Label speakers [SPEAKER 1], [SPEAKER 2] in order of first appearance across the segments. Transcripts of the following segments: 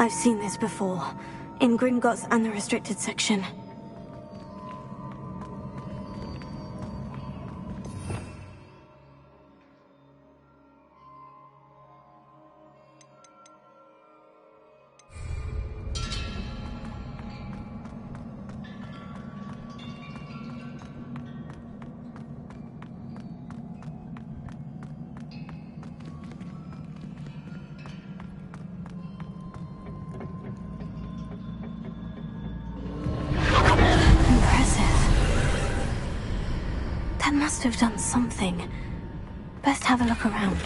[SPEAKER 1] I've seen this before, in Gringotts and the restricted section. Must have done something. Best have a look around.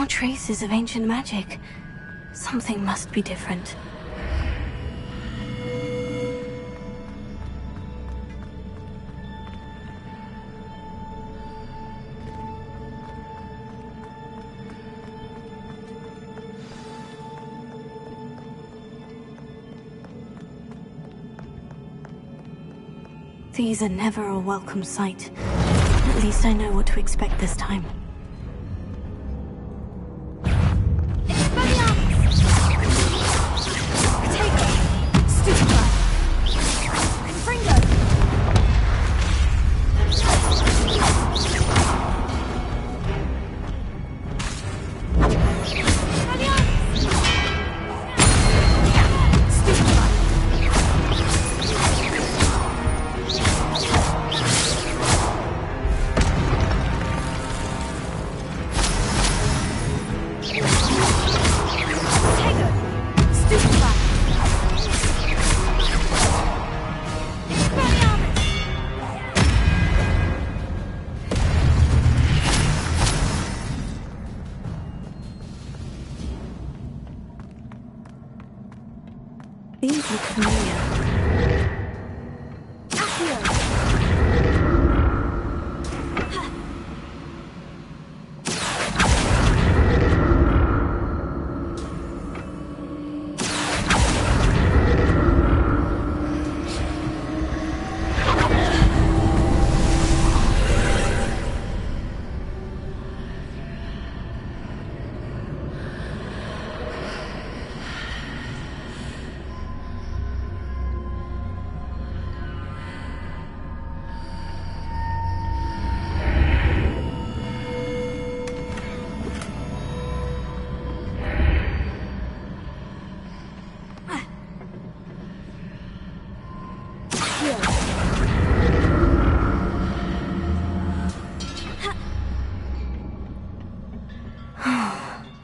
[SPEAKER 1] Traces of ancient magic. Something must be different. These are never a welcome sight. At least I know what to expect this time. These look familiar.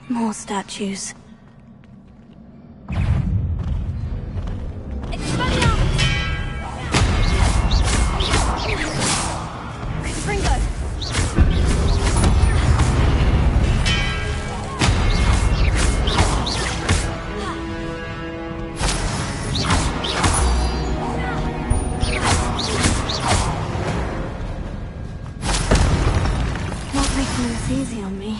[SPEAKER 1] More statues. Not making this easy on me.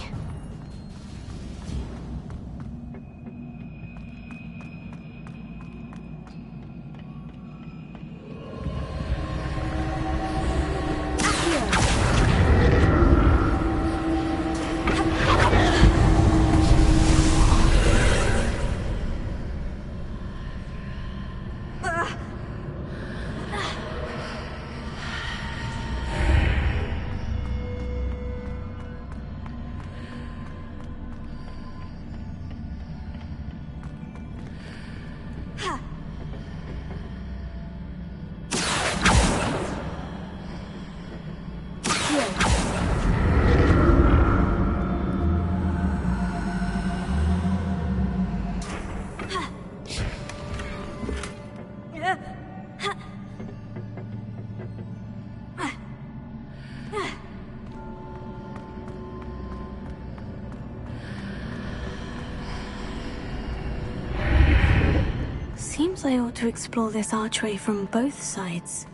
[SPEAKER 1] Seems I ought to explore this archway from both sides.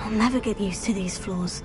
[SPEAKER 1] I'll never get used to these floors.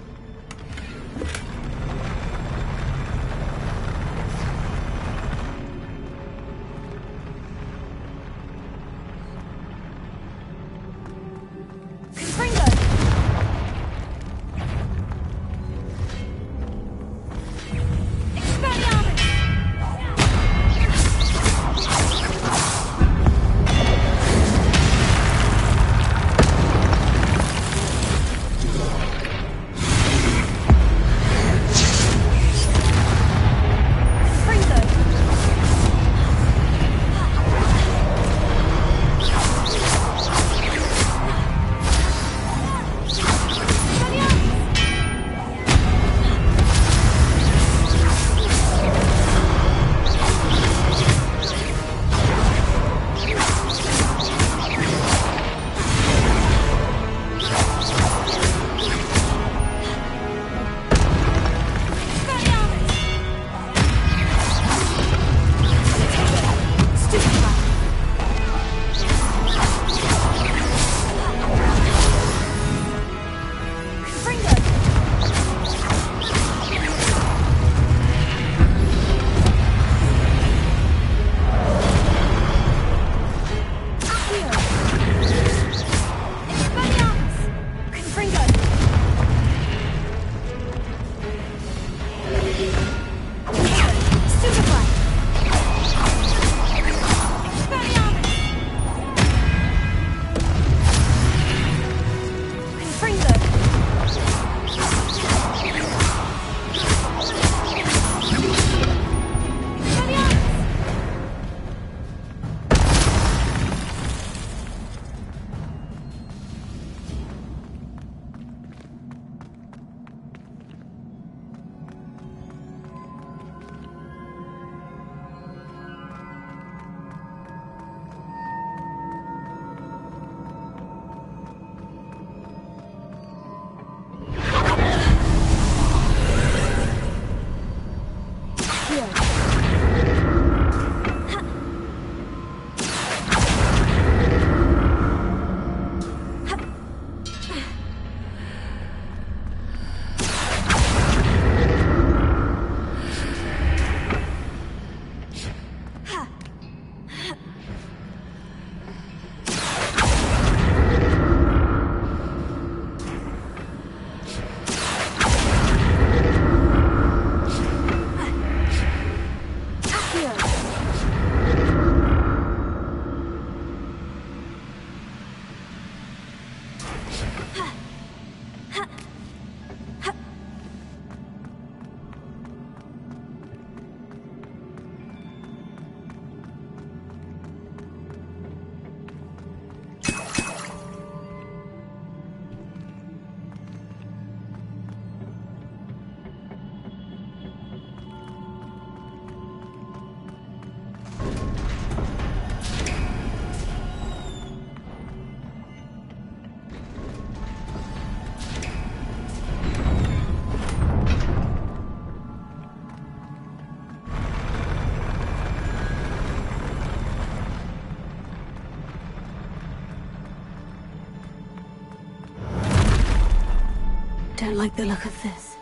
[SPEAKER 1] Don't like the look of this.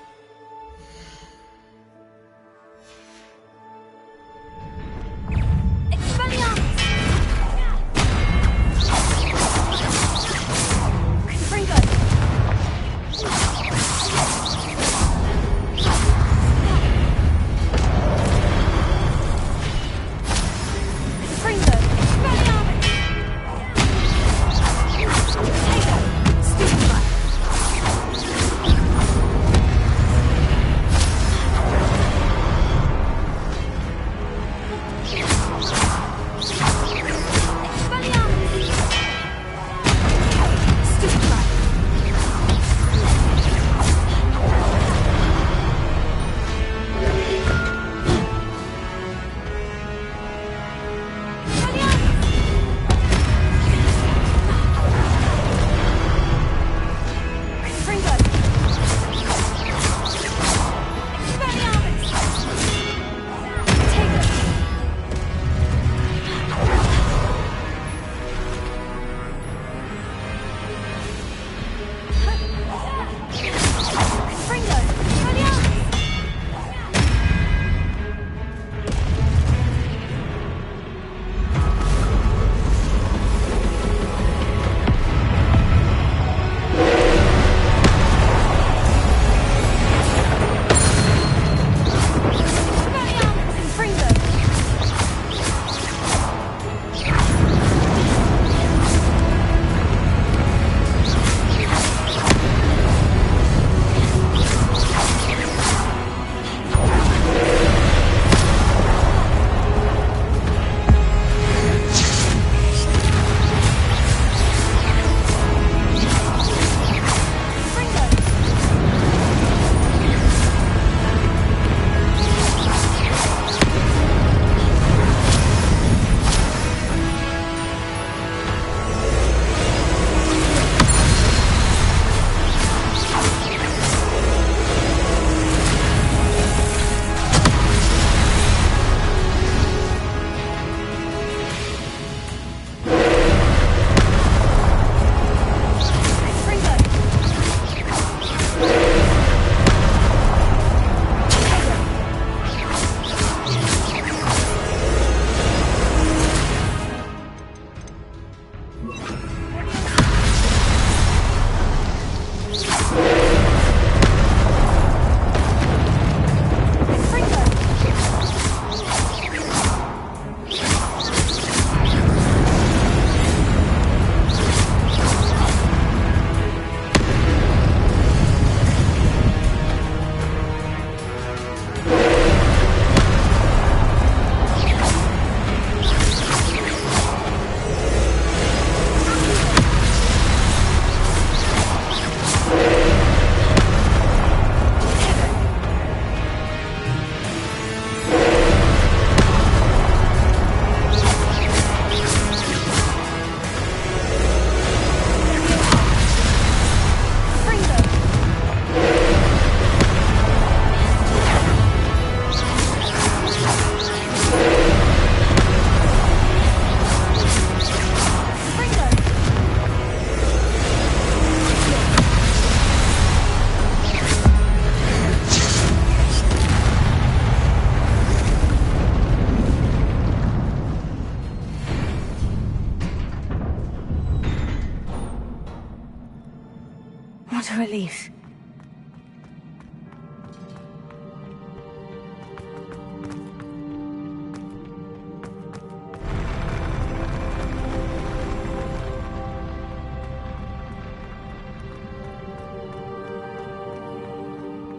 [SPEAKER 1] What a relief.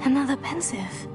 [SPEAKER 1] Another pensive.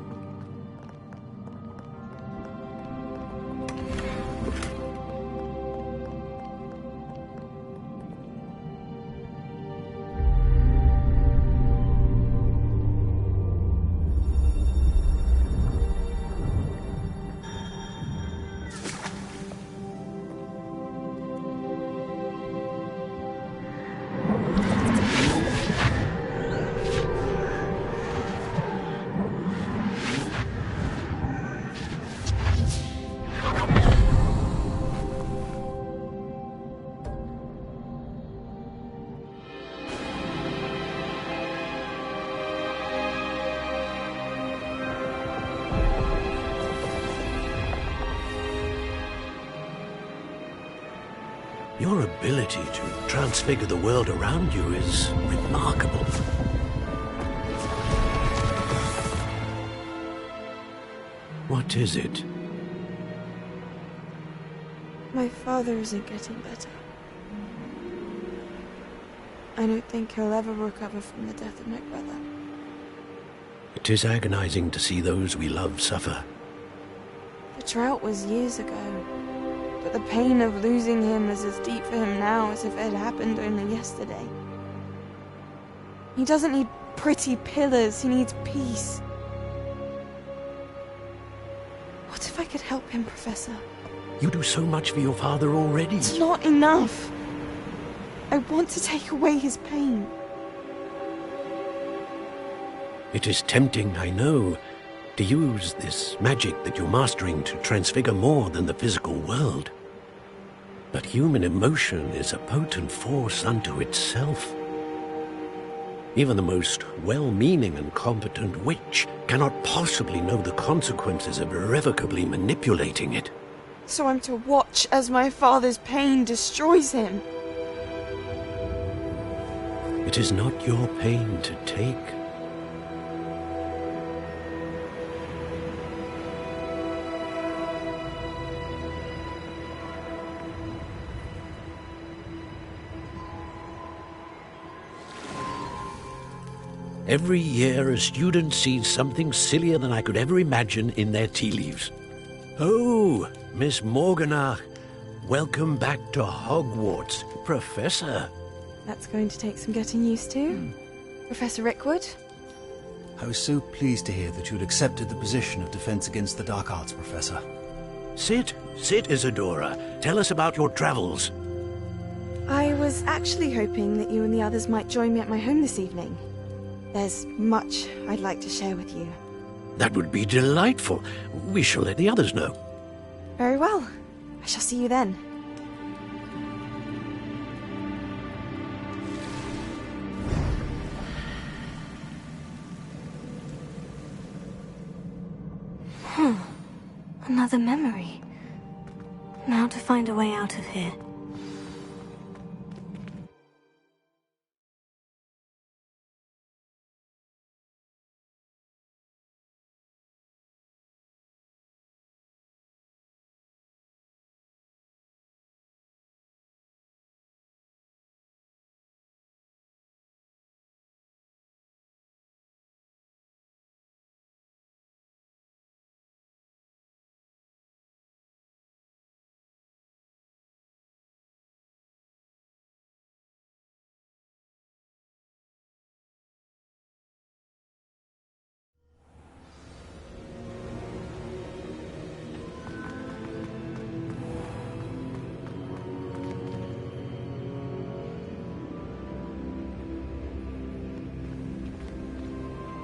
[SPEAKER 2] Your ability to transfigure the world around you is remarkable. What is it?
[SPEAKER 3] My father isn't getting better. I don't think he'll ever recover from the death of my brother.
[SPEAKER 2] It is agonizing to see those we love suffer.
[SPEAKER 3] The drought was years ago, but the pain of losing him is as deep for him now as if it had happened only yesterday. He doesn't need pretty pillars, he needs peace. What if I could help him, Professor?
[SPEAKER 2] You do so much for your father already.
[SPEAKER 3] It's not enough. I want to take away his pain.
[SPEAKER 2] It is tempting, I know, to use this magic that you're mastering to transfigure more than the physical world. But human emotion is a potent force unto itself. Even the most well-meaning and competent witch cannot possibly know the consequences of irrevocably manipulating it.
[SPEAKER 3] So I'm to watch as my father's pain destroys him.
[SPEAKER 2] It is not your pain to take. Every year, a student sees something sillier than I could ever imagine in their tea leaves. Oh, Miss Morganach, welcome back to Hogwarts, Professor.
[SPEAKER 3] That's going to take some getting used to. Professor Rickwood?
[SPEAKER 4] I was so pleased to hear that you'd accepted the position of Defense Against the Dark Arts, Professor.
[SPEAKER 2] Sit, Isadora. Tell us about your travels.
[SPEAKER 3] I was actually hoping that you and the others might join me at my home this evening. There's much I'd like to share with you.
[SPEAKER 2] That would be delightful. We shall let the others know.
[SPEAKER 3] Very well. I shall see you then.
[SPEAKER 1] Another memory. Now to find a way out of here.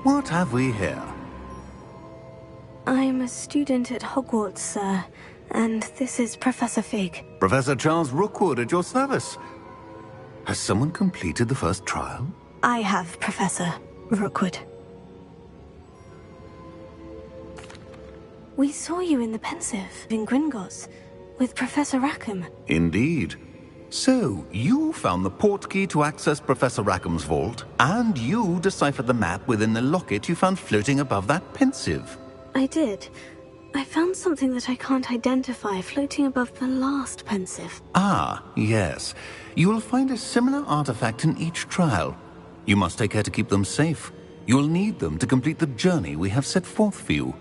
[SPEAKER 5] What have we here?
[SPEAKER 1] I'm a student at Hogwarts, sir, and this is Professor Fig.
[SPEAKER 5] Professor Charles Rookwood at your service. Has someone completed the first trial?
[SPEAKER 1] I have, Professor Rookwood. We saw you in the Pensive in Gringotts with Professor Rackham.
[SPEAKER 5] Indeed. So, you found the portkey to access Professor Rackham's vault, and you deciphered the map within the locket you found floating above that Pensive.
[SPEAKER 1] I did. I found something that I can't identify floating above the last Pensive.
[SPEAKER 5] Ah, yes. You will find a similar artifact in each trial. You must take care to keep them safe. You will need them to complete the journey we have set forth for you.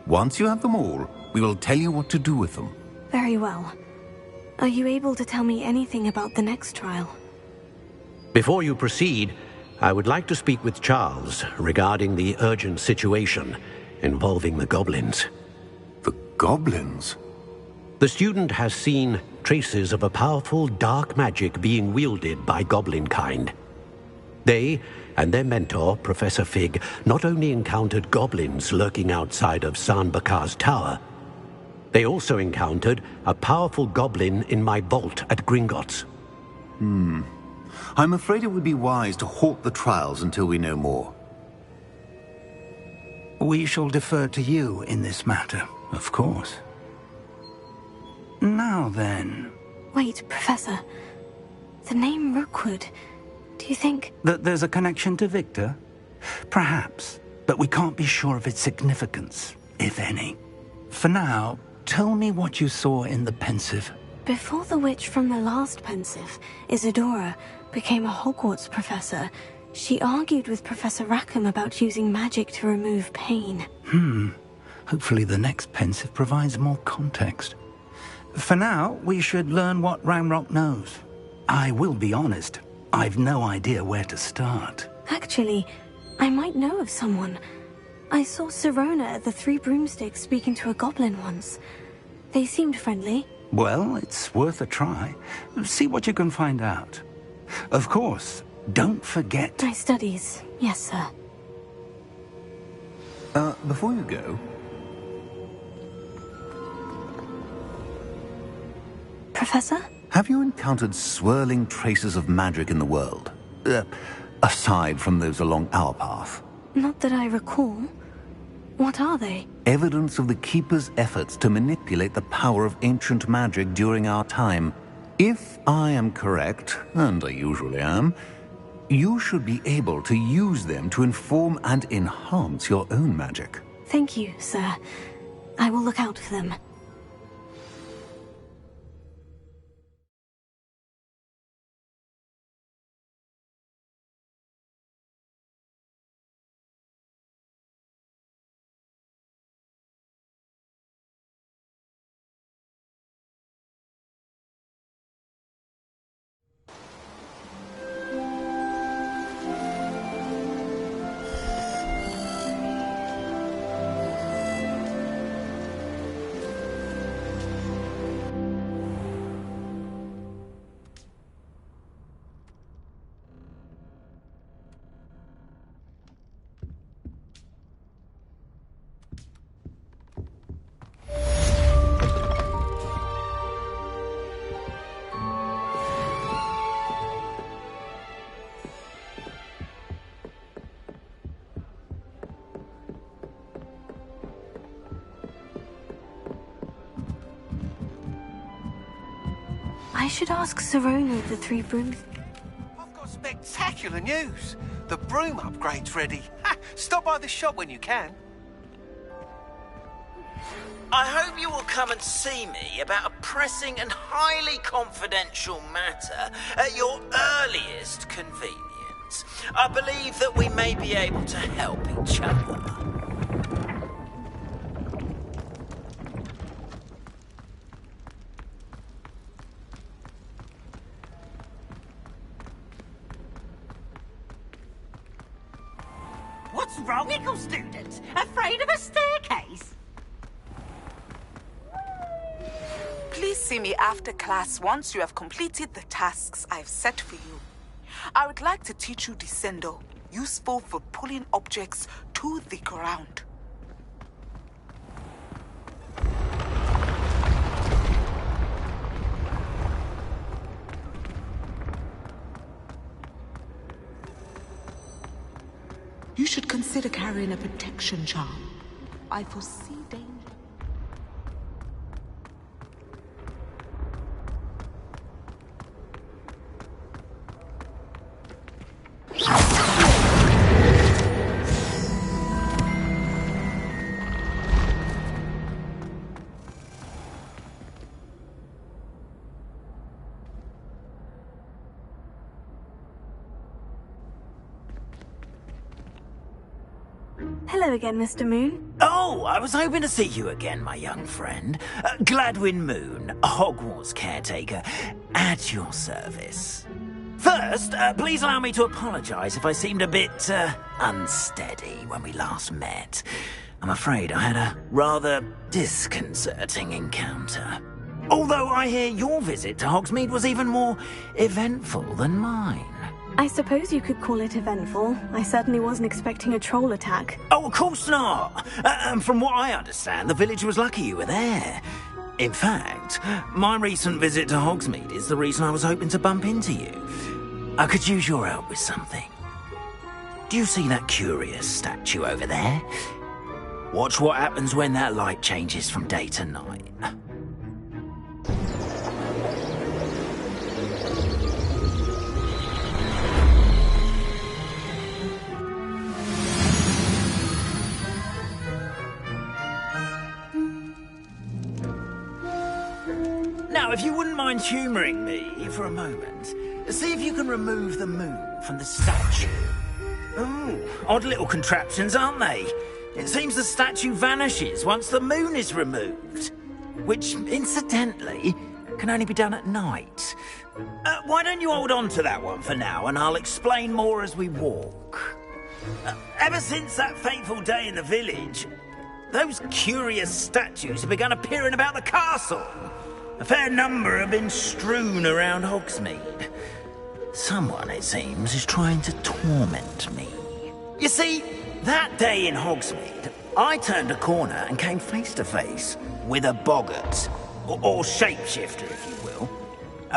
[SPEAKER 5] Once you have them all, we will tell you what to do with them.
[SPEAKER 1] Very well. Are you able to tell me anything about the next trial?
[SPEAKER 2] Before you proceed, I would like to speak with Charles regarding the urgent situation involving the goblins.
[SPEAKER 5] The goblins?
[SPEAKER 2] The student has seen traces of a powerful dark magic being wielded by goblin kind. They and their mentor, Professor Fig, not only encountered goblins lurking outside of San Bakar's tower, they also encountered a powerful goblin in my vault at Gringotts.
[SPEAKER 5] I'm afraid it would be wise to halt the trials until we know more.
[SPEAKER 6] We shall defer to you in this matter, of course. Now then...
[SPEAKER 1] Wait, Professor. The name Rookwood. Do you think...
[SPEAKER 6] that there's a connection to Victor? Perhaps, but we can't be sure of its significance, if any. For now, tell me what you saw in the Pensive.
[SPEAKER 1] Before the witch from the last Pensive, Isadora, became a Hogwarts professor, she argued with Professor Rackham about using magic to remove pain.
[SPEAKER 6] Hopefully the next Pensive provides more context. For now, we should learn what Ranrock knows. I will be honest, I've no idea where to start.
[SPEAKER 1] Actually, I might know of someone. I saw Sirona at the Three Broomsticks speaking to a goblin once. They seemed friendly.
[SPEAKER 6] Well, it's worth a try. See what you can find out. Of course, don't forget...
[SPEAKER 1] My studies, yes, sir.
[SPEAKER 5] Before you go...
[SPEAKER 1] Professor?
[SPEAKER 5] Have you encountered swirling traces of magic in the world? Aside from those along our path?
[SPEAKER 1] Not that I recall. What are they?
[SPEAKER 5] Evidence of the Keeper's efforts to manipulate the power of ancient magic during our time. If I am correct, and I usually am, you should be able to use them to inform and enhance your own magic.
[SPEAKER 1] Thank you, sir. I will look out for them. I should ask Sirona of the Three Brooms.
[SPEAKER 7] I've got spectacular news. The broom upgrade's ready. Ha! Stop by the shop when you can.
[SPEAKER 8] I hope you will come and see me about a pressing and highly confidential matter at your earliest convenience. I believe that we may be able to help each other.
[SPEAKER 9] What's wrong, Eagle students? Afraid of a staircase?
[SPEAKER 10] Please see me after class once you have completed the tasks I've set for you. I would like to teach you Descendo, useful for pulling objects to to the ground. You should consider carrying a protection charm. I foresee danger.
[SPEAKER 1] Hello again, Mr. Moon.
[SPEAKER 8] Oh, I was hoping to see you again, my young friend. Gladwin Moon, Hogwarts caretaker, at your service. First, please allow me to apologise if I seemed a bit, unsteady when we last met. I'm afraid I had a rather disconcerting encounter. Although I hear your visit to Hogsmeade was even more eventful than mine.
[SPEAKER 1] I suppose you could call it eventful. I certainly wasn't expecting a troll attack.
[SPEAKER 8] Oh, of course not. And from what I understand, the village was lucky you were there. In fact, my recent visit to Hogsmeade is the reason I was hoping to bump into you. I could use your help with something. Do you see that curious statue over there? Watch what happens when that light changes from day to night. Now, if you wouldn't mind humouring me for a moment, see if you can remove the moon from the statue. Oh, odd little contraptions, aren't they? It seems the statue vanishes once the moon is removed. Which, incidentally, can only be done at night. Why don't you hold on to that one for now, and I'll explain more as we walk. Ever since that fateful day in the village, those curious statues have begun appearing about the castle. A fair number have been strewn around Hogsmeade. Someone, it seems, is trying to torment me. You see, that day in Hogsmeade, I turned a corner and came face to face with a boggart, or shapeshifter, if you will,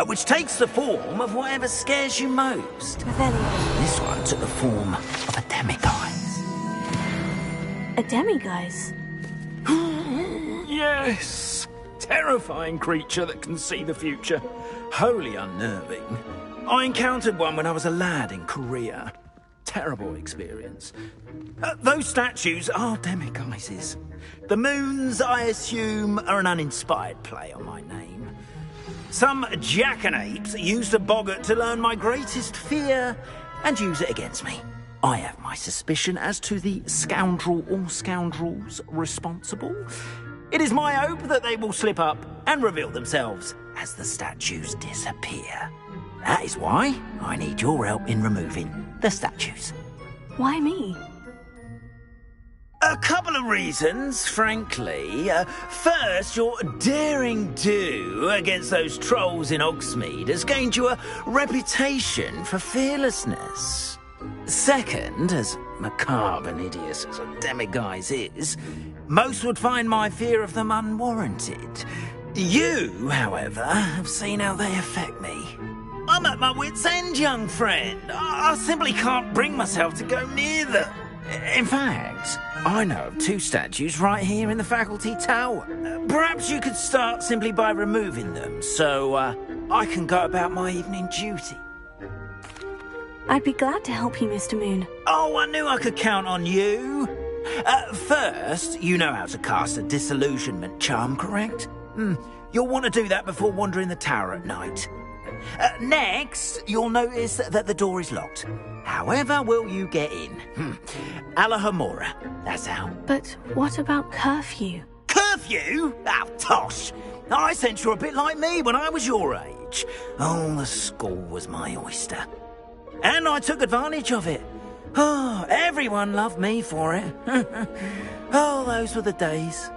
[SPEAKER 8] which takes the form of whatever scares you most. This one took the form of a demiguise.
[SPEAKER 1] A demiguise?
[SPEAKER 11] Yes! Terrifying creature that can see the future. Wholly unnerving. I encountered one when I was a lad in Korea. Terrible experience. Those statues are demiguises. The moons, I assume, are an uninspired play on my name. Some jackanapes used a boggart to learn my greatest fear and use it against me. I have my suspicion as to the scoundrel or scoundrels responsible. It is my hope that they will slip up and reveal themselves as the statues disappear. That is why I need your help in removing the statues.
[SPEAKER 1] Why me?
[SPEAKER 8] A couple of reasons, frankly. First, your daring do against those trolls in Hogsmeade has gained you a reputation for fearlessness. Second, as macabre and hideous as a demiguise is, most would find my fear of them unwarranted. You, however, have seen how they affect me. I'm at my wit's end, young friend. I simply can't bring myself to go near them. In fact, I know of two statues right here in the faculty tower. Perhaps you could start simply by removing them, so I can go about my evening duty.
[SPEAKER 1] I'd be glad to help you, Mr. Moon.
[SPEAKER 8] Oh, I knew I could count on you. First, you know how to cast a disillusionment charm, correct? You'll want to do that before wandering the tower at night. Next, you'll notice that the door is locked. However will you get in? Alahomora, that's how.
[SPEAKER 1] But what about curfew?
[SPEAKER 8] Curfew? Oh, tosh. I sense you're a bit like me when I was your age. Oh, the school was my oyster. And I took advantage of it. Oh, everyone loved me for it. Oh, those were the days.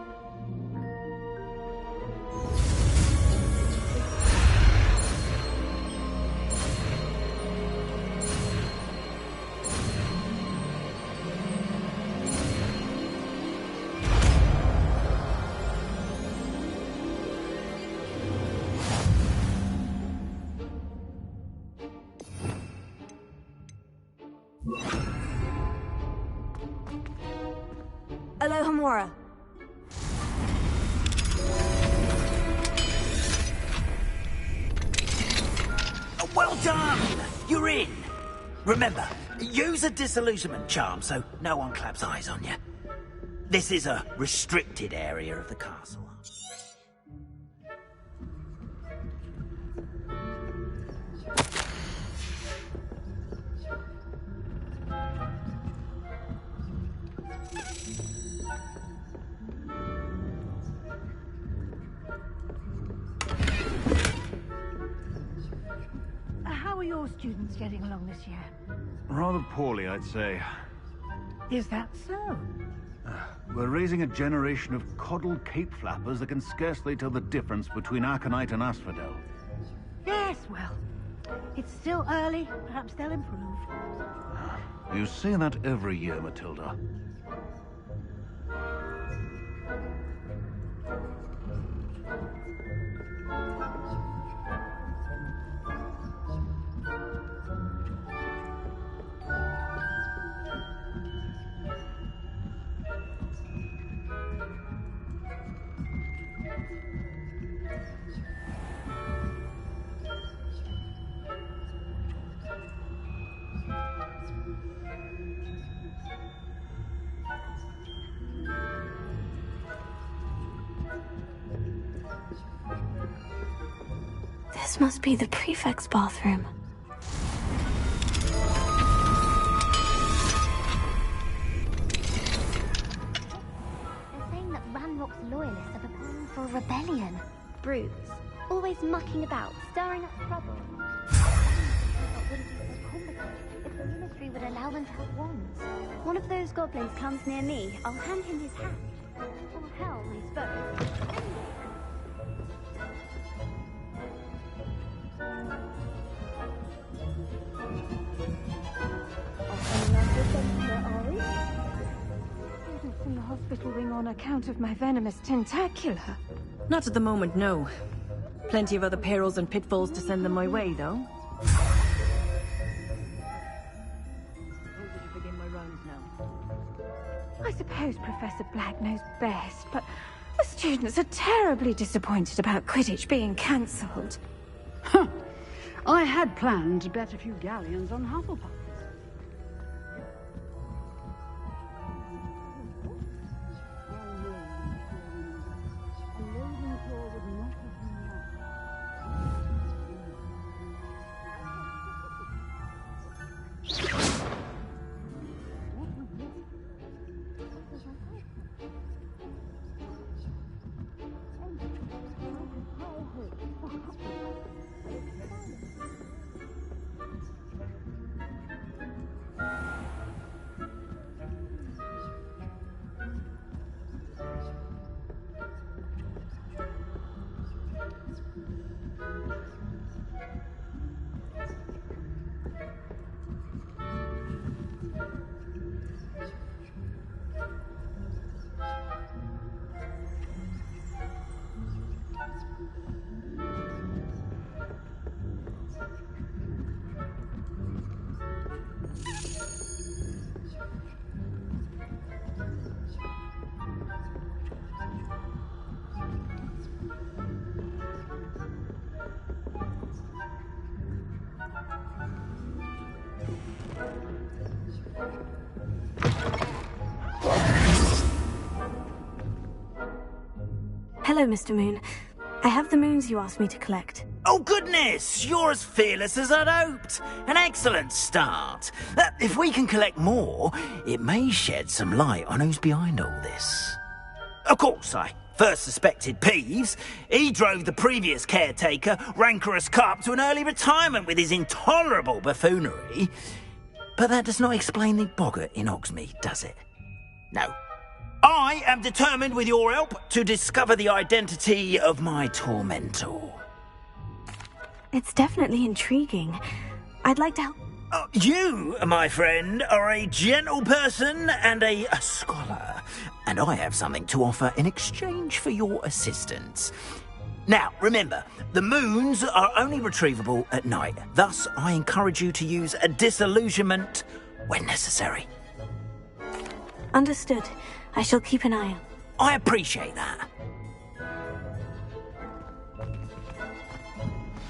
[SPEAKER 1] Alohomora.
[SPEAKER 8] Well done! You're in. Remember, use a disillusionment charm so no one claps eyes on you. This is a restricted area of the castle.
[SPEAKER 9] How are your students getting along this year?
[SPEAKER 12] Rather poorly, I'd say.
[SPEAKER 9] Is that so?
[SPEAKER 12] We're raising a generation of coddled cape flappers that can scarcely tell the difference between aconite and asphodel.
[SPEAKER 9] Yes, well, it's still early. Perhaps they'll improve.
[SPEAKER 12] You say that every year, Matilda.
[SPEAKER 1] This must be the prefect's bathroom.
[SPEAKER 13] They're saying that Ranrock's loyalists are preparing for a rebellion. Brutes. Always mucking about, stirring up trouble. It wouldn't be so complicated if the ministry would allow them to have wands. One of those goblins comes near me, I'll hand him his hat. Or hell, I suppose.
[SPEAKER 3] Students in the hospital wing on account of my venomous tentacula.
[SPEAKER 14] Not at the moment, no. Plenty of other perils and pitfalls to send them my way, though. Begin my rounds now.
[SPEAKER 3] I suppose Professor Black knows best, but the students are terribly disappointed about Quidditch being cancelled.
[SPEAKER 9] Huh. I had planned to bet a few galleons on Hufflepuff.
[SPEAKER 1] Hello, Mr. Moon. I have the moons you asked me to collect.
[SPEAKER 8] Oh, goodness! You're as fearless as I'd hoped. An excellent start. If we can collect more, it may shed some light on who's behind all this. Of course, I first suspected Peeves. He drove the previous caretaker, Rancorous Carp, to an early retirement with his intolerable buffoonery. But that does not explain the boggart in Hogsmeade, does it? No. I am determined, with your help, to discover the identity of my tormentor.
[SPEAKER 1] It's definitely intriguing. I'd like to help.
[SPEAKER 8] You, my friend, are a gentle person and a scholar, and I have something to offer in exchange for your assistance. Now, remember, the moons are only retrievable at night. Thus, I encourage you to use a disillusionment
[SPEAKER 14] when necessary.
[SPEAKER 1] Understood. I shall keep an eye out.
[SPEAKER 14] I appreciate that.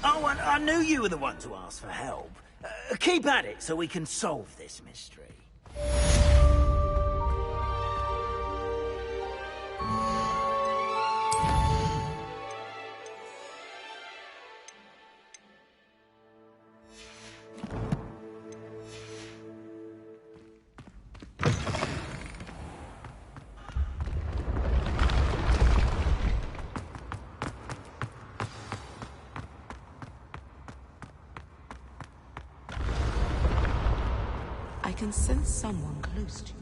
[SPEAKER 14] Oh, and I knew you were the one to ask for help. Keep at it so we can solve this mystery.
[SPEAKER 10] I can sense someone close to me.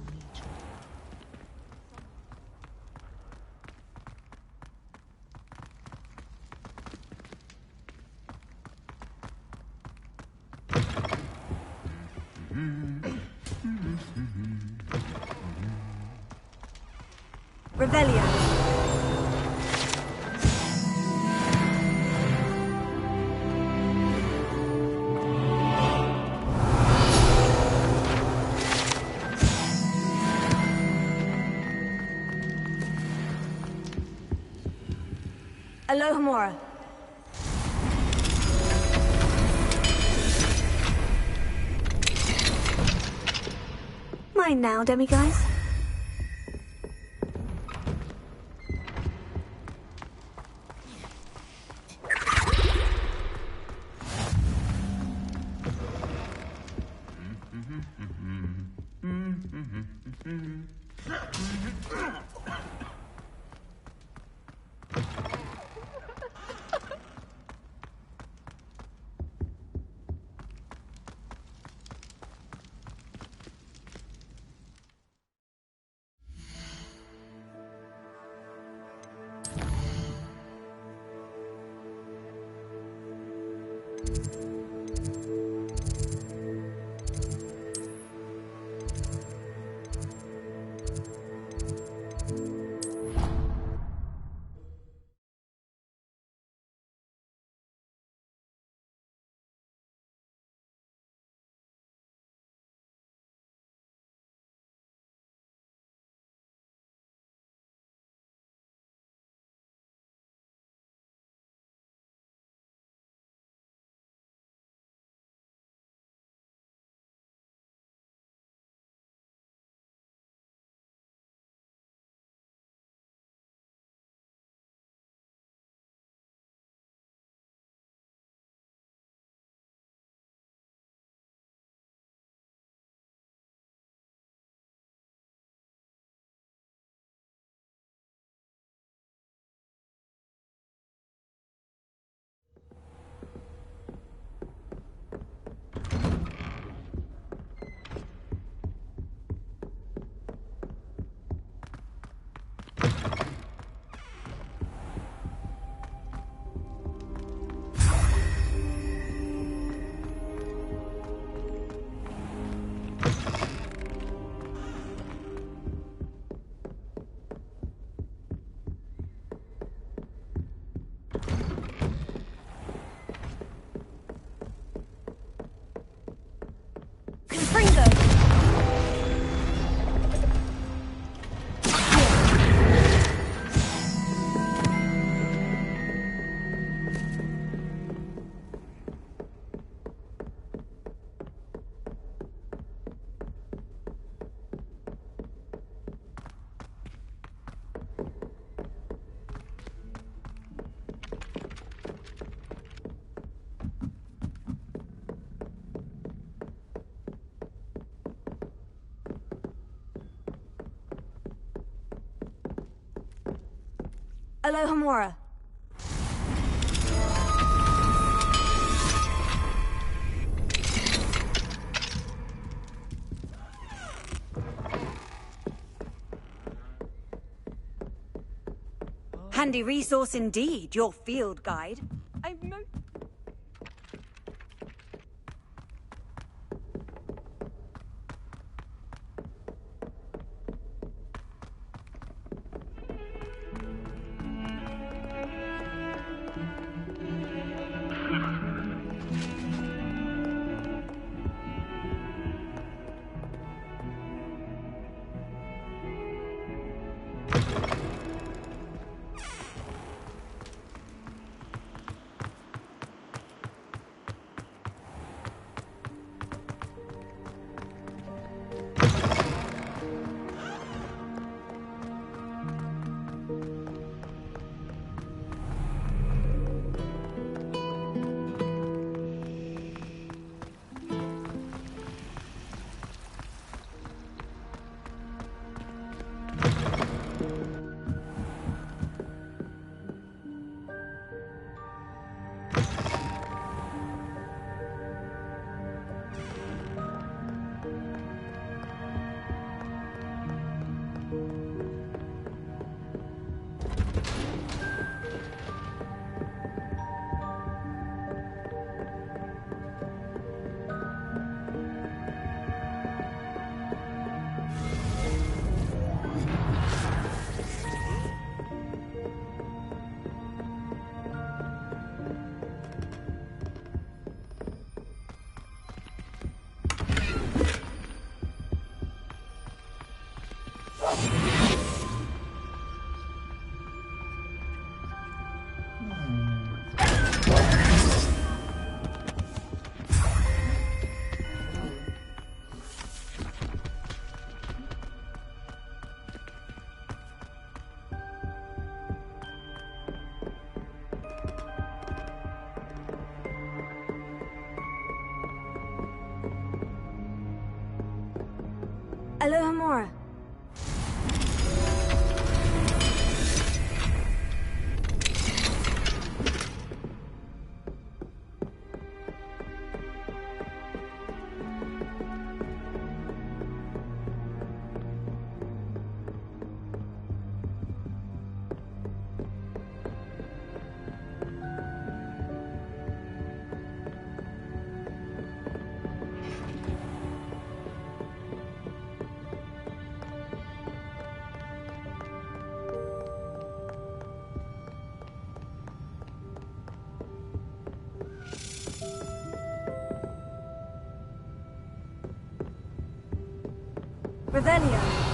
[SPEAKER 1] Revelio. Alohomora. Mine now, demiguise. Alohomora.
[SPEAKER 14] Handy resource indeed, your field guide.
[SPEAKER 10] I'm no...
[SPEAKER 1] Alohomora. Revelio.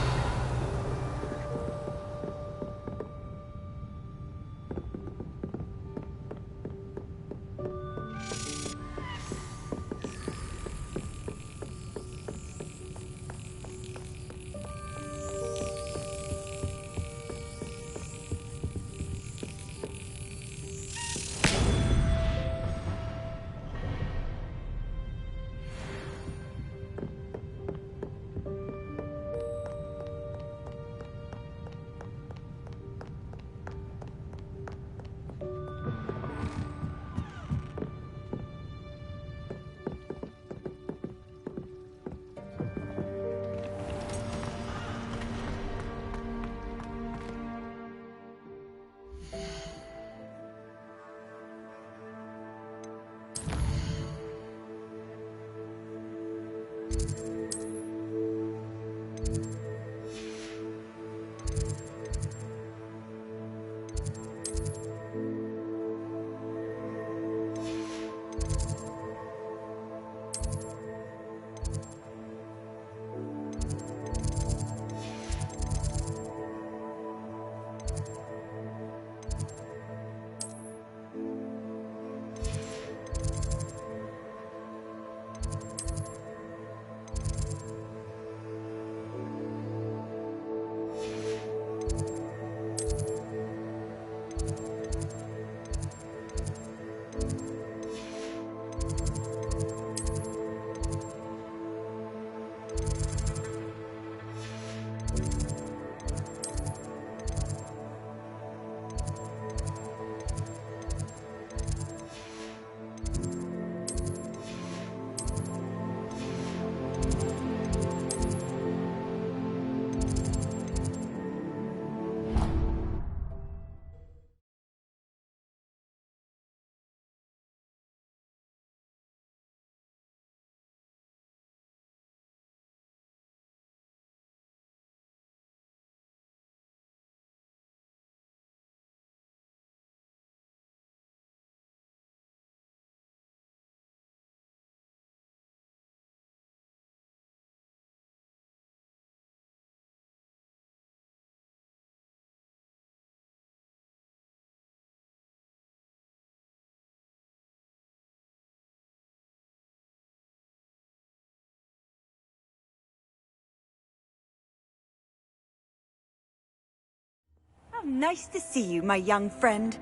[SPEAKER 15] Nice to see you, my young friend.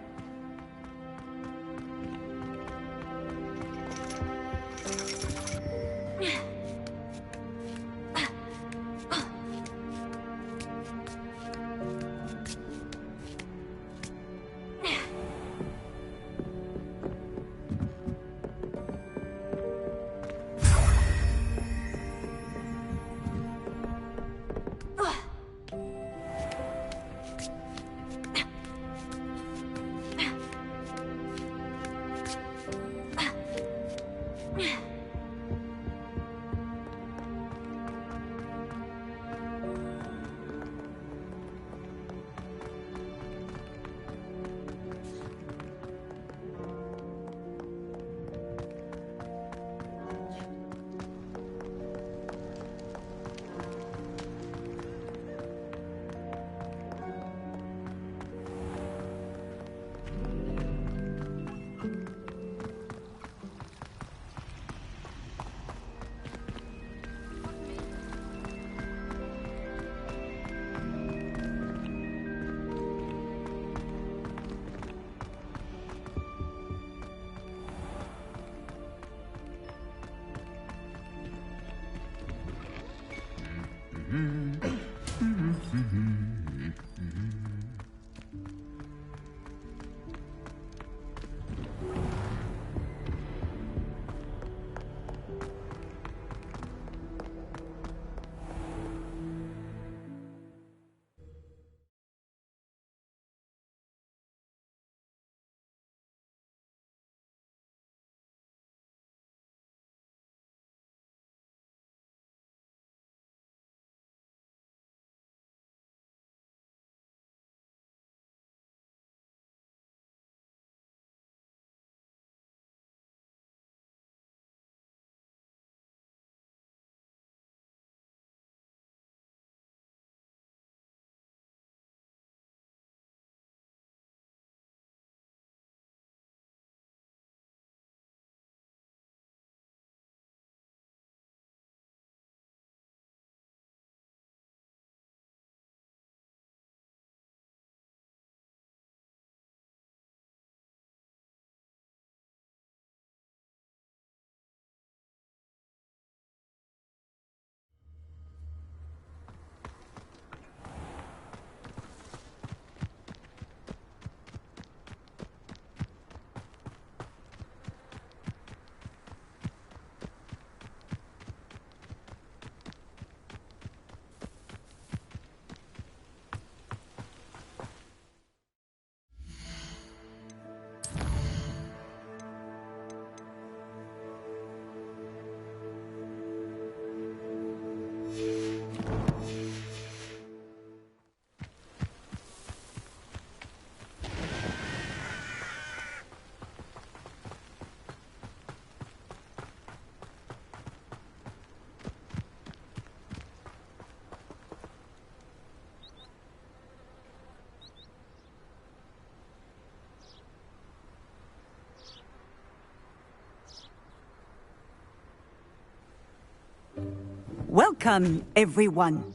[SPEAKER 15] Welcome, everyone.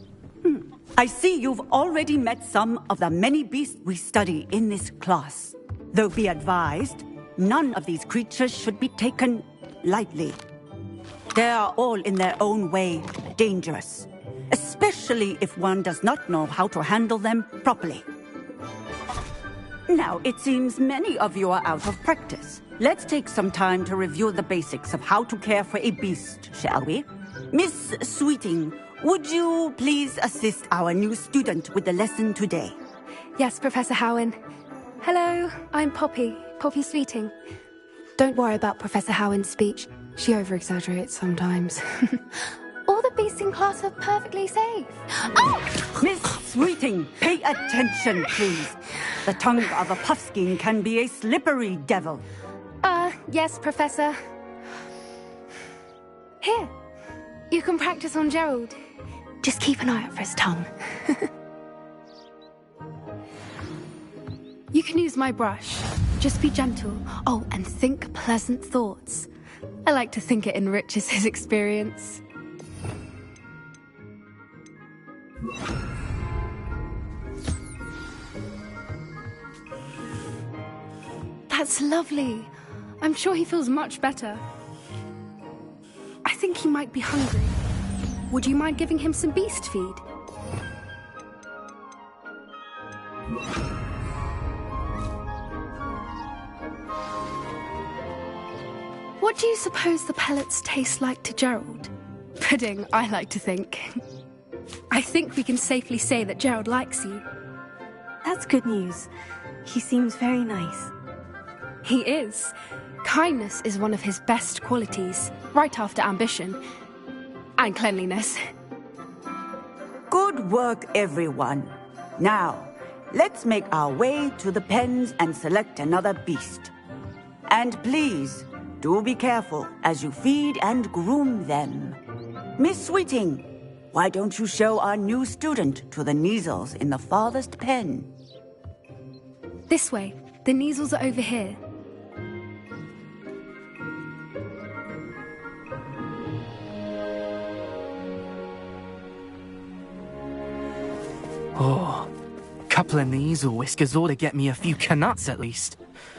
[SPEAKER 15] I see you've already met some of the many beasts we study in this class. Though be advised, none of these creatures should be taken lightly. They are all in their own way dangerous, especially if one does not know how to handle them properly. Now, it seems many of you are out of practice. Let's take some time to review the basics of how to care for a beast, shall we? Miss Sweeting, would you please assist our new student with the lesson today?
[SPEAKER 16] Yes, Professor Howen. Hello, I'm Poppy Sweeting. Don't worry about Professor Howen's speech. She over-exaggerates sometimes. All the beasts in class are perfectly safe. Oh!
[SPEAKER 15] Miss Sweeting, pay attention, please. The tongue of a puffskein can be a slippery devil.
[SPEAKER 16] Yes, Professor. Here, you can practice on Gerald. Just keep an eye out for his tongue. You can use my brush. Just be gentle. Oh, and think pleasant thoughts. I like to think it enriches his experience. That's lovely. I'm sure he feels much better. I think he might be hungry. Would you mind giving him some beast feed? What do you suppose the pellets taste like to Gerald? Pudding, I like to think. I think we can safely say that Gerald likes you.
[SPEAKER 1] That's good news. He seems very nice.
[SPEAKER 16] He is. Kindness is one of his best qualities, right after ambition. And cleanliness.
[SPEAKER 15] Good work, everyone. Now, let's make our way to the pens and select another beast. And please, do be careful as you feed and groom them. Miss Sweeting, why don't you show our new student to the Neasels in the farthest pen?
[SPEAKER 16] This way. The Neasels are over here.
[SPEAKER 17] Oh, couple of Neasel whiskers ought to get me a few canuts at least.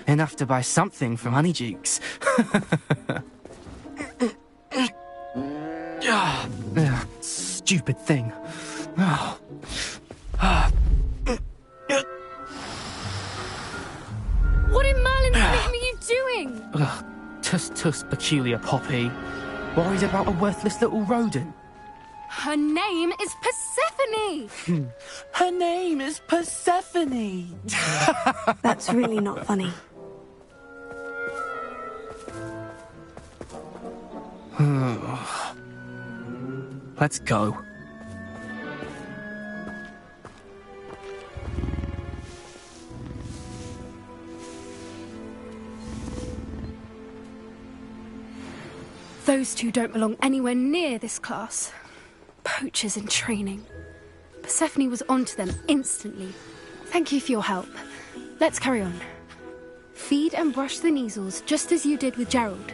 [SPEAKER 17] Enough to buy something from Honeydukes. Stupid thing.
[SPEAKER 16] What in Merlin's name are you doing?
[SPEAKER 17] Ugh, tuss, peculiar Poppy. Worried about a worthless little rodent?
[SPEAKER 16] Her name is Persephone!
[SPEAKER 17] Her name is Persephone!
[SPEAKER 1] That's really not funny.
[SPEAKER 17] Let's go.
[SPEAKER 16] Those two don't belong anywhere near this class. Poachers in training. Persephone was onto them instantly. Thank you for your help. Let's carry on. Feed and brush the Neasels just as you did with Gerald.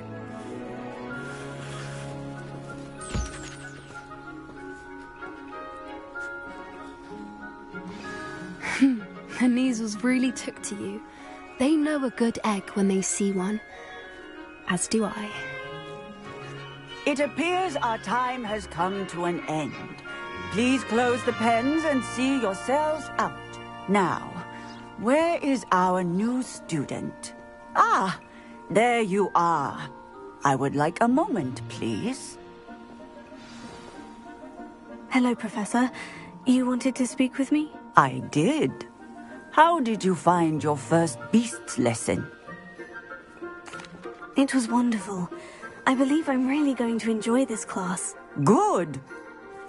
[SPEAKER 16] The Neasels really took to you. They know a good egg when they see one. As do I.
[SPEAKER 15] It appears our time has come to an end. Please close the pens and see yourselves out. Now, where is our new student? Ah, there you are. I would like a moment, please.
[SPEAKER 1] Hello, Professor. You wanted to speak with me?
[SPEAKER 15] I did. How did you find your first beasts lesson?
[SPEAKER 1] It was wonderful. I believe I'm really going to enjoy this class.
[SPEAKER 15] Good.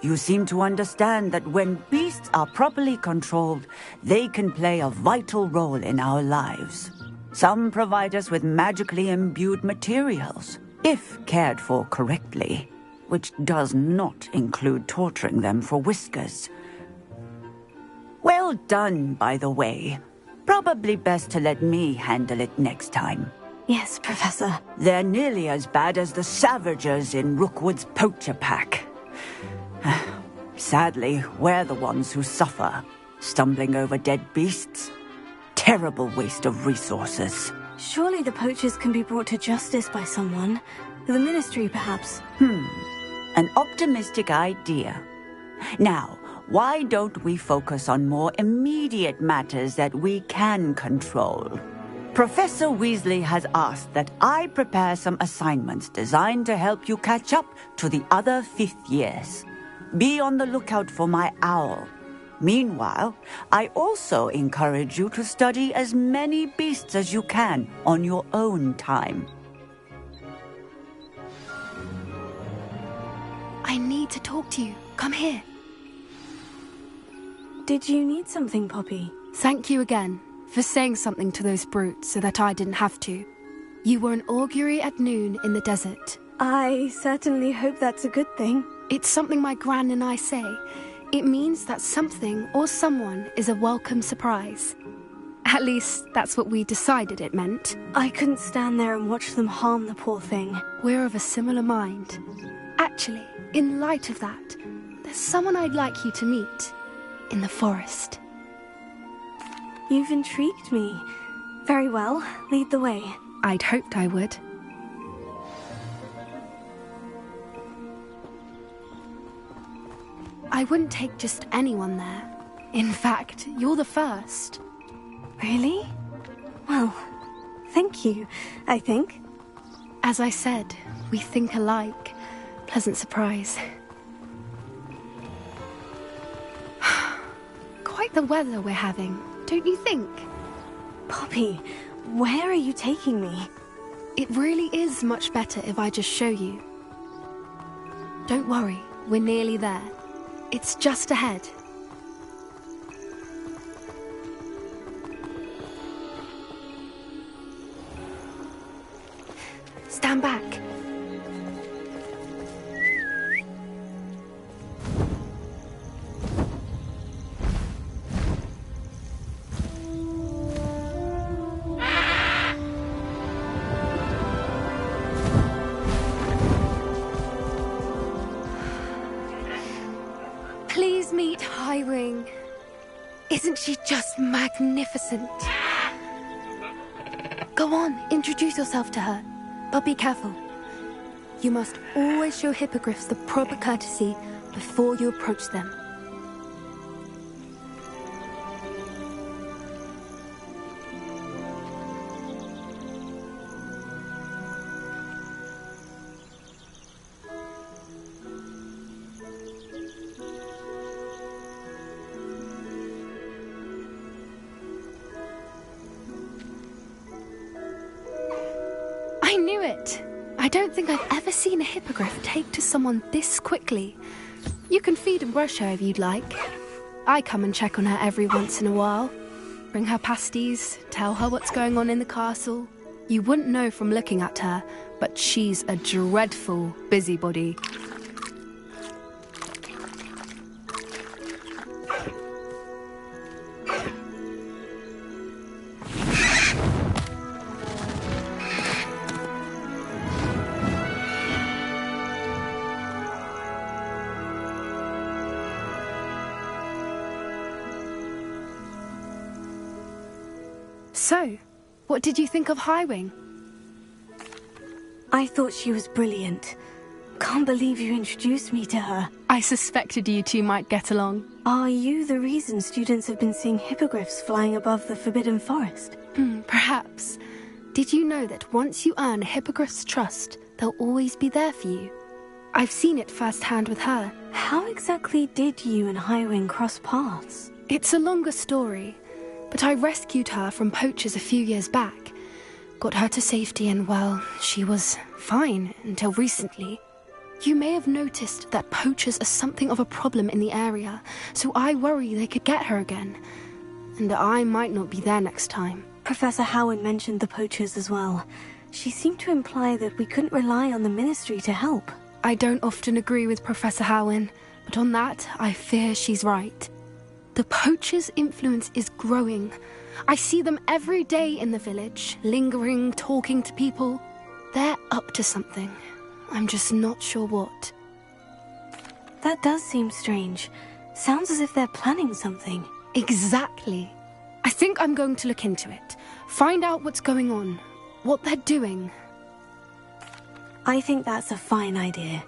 [SPEAKER 15] You seem to understand that when beasts are properly controlled, they can play a vital role in our lives. Some provide us with magically imbued materials, if cared for correctly, which does not include torturing them for whiskers. Well done, by the way. Probably best to let me handle it next time.
[SPEAKER 1] Yes, Professor.
[SPEAKER 15] They're nearly as bad as the Savagers in Rookwood's poacher pack. Sadly, we're the ones who suffer, stumbling over dead beasts. Terrible waste of resources.
[SPEAKER 1] Surely the poachers can be brought to justice by someone. The Ministry, perhaps.
[SPEAKER 15] An optimistic idea. Now, why don't we focus on more immediate matters that we can control? Professor Weasley has asked that I prepare some assignments designed to help you catch up to the other 5th years. Be on the lookout for my owl. Meanwhile, I also encourage you to study as many beasts as you can on your own time.
[SPEAKER 16] I need to talk to you. Come here.
[SPEAKER 1] Did you need something, Poppy?
[SPEAKER 16] Thank you again for saying something to those brutes so that I didn't have to. You were an augury at noon in the desert.
[SPEAKER 1] I certainly hope that's a good thing.
[SPEAKER 16] It's something my gran and I say. It means that something or someone is a welcome surprise. At least, that's what we decided it meant.
[SPEAKER 1] I couldn't stand there and watch them harm the poor thing.
[SPEAKER 16] We're of a similar mind. Actually, in light of that, there's someone I'd like you to meet. In the forest.
[SPEAKER 1] You've intrigued me. Very well, lead the way.
[SPEAKER 16] I'd hoped I would. I wouldn't take just anyone there. In fact, you're the first.
[SPEAKER 1] Really? Well, thank you, I think.
[SPEAKER 16] As I said, we think alike. Pleasant surprise. Quite the weather we're having, don't you think?
[SPEAKER 1] Poppy, where are you taking me?
[SPEAKER 16] It really is much better if I just show you. Don't worry, we're nearly there. It's just ahead. Stand back. Please meet Highwing. Isn't she just magnificent? Go on, introduce yourself to her. But be careful. You must always show hippogriffs the proper courtesy before you approach them. don't think I've ever seen a hippogriff take to someone this quickly. You can feed and brush her if you'd like. I come and check on her every once in a while. Bring her pasties, tell her what's going on in the castle. You wouldn't know from looking at her, but she's a dreadful busybody. So, what did you think of Highwing?
[SPEAKER 1] I thought she was brilliant. Can't believe you introduced me to her.
[SPEAKER 16] I suspected you two might get along.
[SPEAKER 1] Are you the reason students have been seeing hippogriffs flying above the Forbidden Forest?
[SPEAKER 16] Perhaps. Did you know that once you earn a hippogriff's trust, they'll always be there for you? I've seen it firsthand with her.
[SPEAKER 1] How exactly did you and Highwing cross paths?
[SPEAKER 16] It's a longer story, but I rescued her from poachers a few years back. Got her to safety and, well, she was fine until recently. You may have noticed that poachers are something of a problem in the area, so I worry they could get her again. And I might not be there next time.
[SPEAKER 1] Professor Howard mentioned the poachers as well. She seemed to imply that we couldn't rely on the Ministry to help.
[SPEAKER 16] I don't often agree with Professor Howin, but on that, I fear she's right. The poachers' influence is growing. I see them every day in the village, lingering, talking to people. They're up to something. I'm just not sure what.
[SPEAKER 1] That does seem strange. Sounds as if they're planning something.
[SPEAKER 16] Exactly. I think I'm going to look into it. Find out what's going on. What they're doing.
[SPEAKER 1] I think that's a fine idea.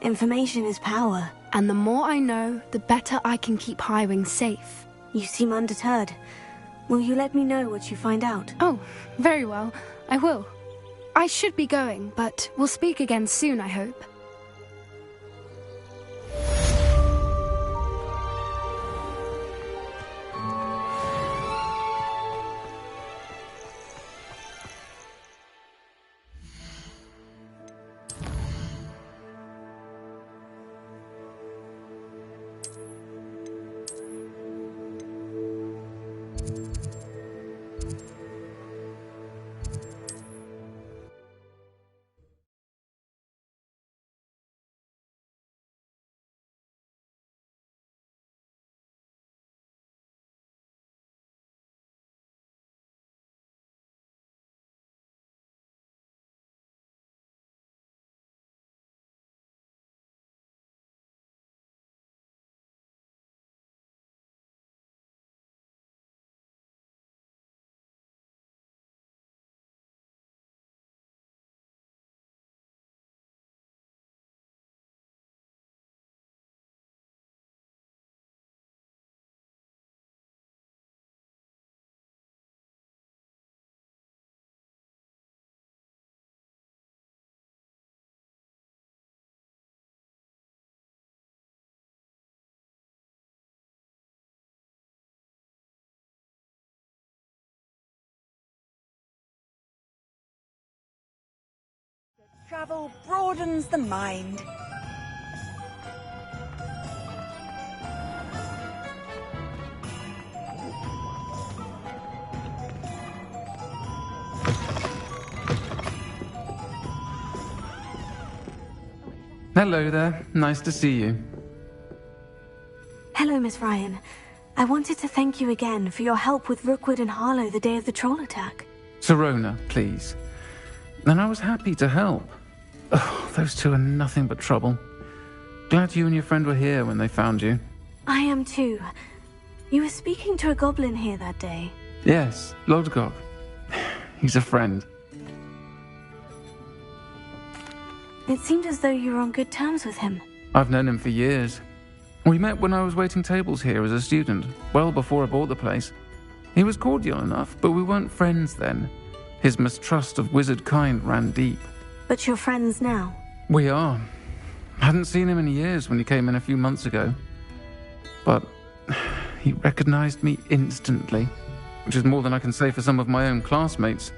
[SPEAKER 1] Information is power.
[SPEAKER 16] And the more I know, the better I can keep Highwing safe.
[SPEAKER 1] You seem undeterred. Will you let me know what you find out?
[SPEAKER 16] Oh, very well. I will. I should be going, but we'll speak again soon, I hope.
[SPEAKER 18] Travel broadens the mind.
[SPEAKER 19] Hello there. Nice to see you.
[SPEAKER 1] Hello, Miss Ryan. I wanted to thank you again for your help with Rookwood and Harlow the day of the troll attack.
[SPEAKER 19] Serona, please. And I was happy to help. Oh, those two are nothing but trouble. Glad you and your friend were here when they found you.
[SPEAKER 1] I am too. You were speaking to a goblin here that day.
[SPEAKER 19] Yes, Lodgok. He's a friend.
[SPEAKER 1] It seemed as though you were on good terms with him.
[SPEAKER 19] I've known him for years. We met when I was waiting tables here as a student, well before I bought the place. He was cordial enough, but we weren't friends then. His mistrust of wizard kind ran deep.
[SPEAKER 1] But you're friends now?
[SPEAKER 19] We are. Hadn't seen him in years when he came in a few months ago. But he recognized me instantly, which is more than I can say for some of my own classmates.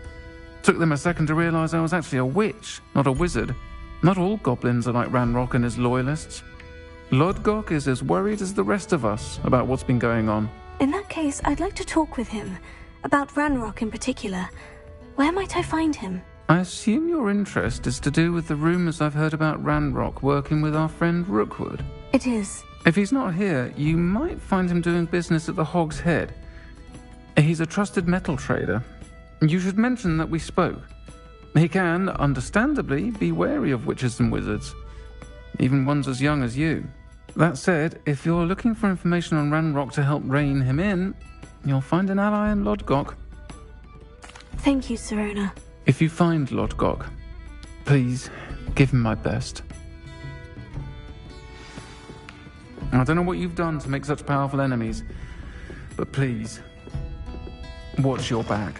[SPEAKER 19] Took them a second to realise I was actually a witch, not a wizard. Not all goblins are like Ranrock and his loyalists. Lodgok is as worried as the rest of us about what's been going on.
[SPEAKER 1] In that case, I'd like to talk with him. About Ranrock in particular. Where might I find him?
[SPEAKER 19] I assume your interest is to do with the rumours I've heard about Ranrock working with our friend Rookwood.
[SPEAKER 1] It is.
[SPEAKER 19] If he's not here, you might find him doing business at the Hog's Head. He's a trusted metal trader. You should mention that we spoke. He can, understandably, be wary of witches and wizards, even ones as young as you. That said, if you're looking for information on Ranrock to help rein him in, you'll find an ally in Lodgok.
[SPEAKER 1] Thank you, Sirona.
[SPEAKER 19] If you find Lodgok, please give him my best. I don't know what you've done to make such powerful enemies, but please, watch your back.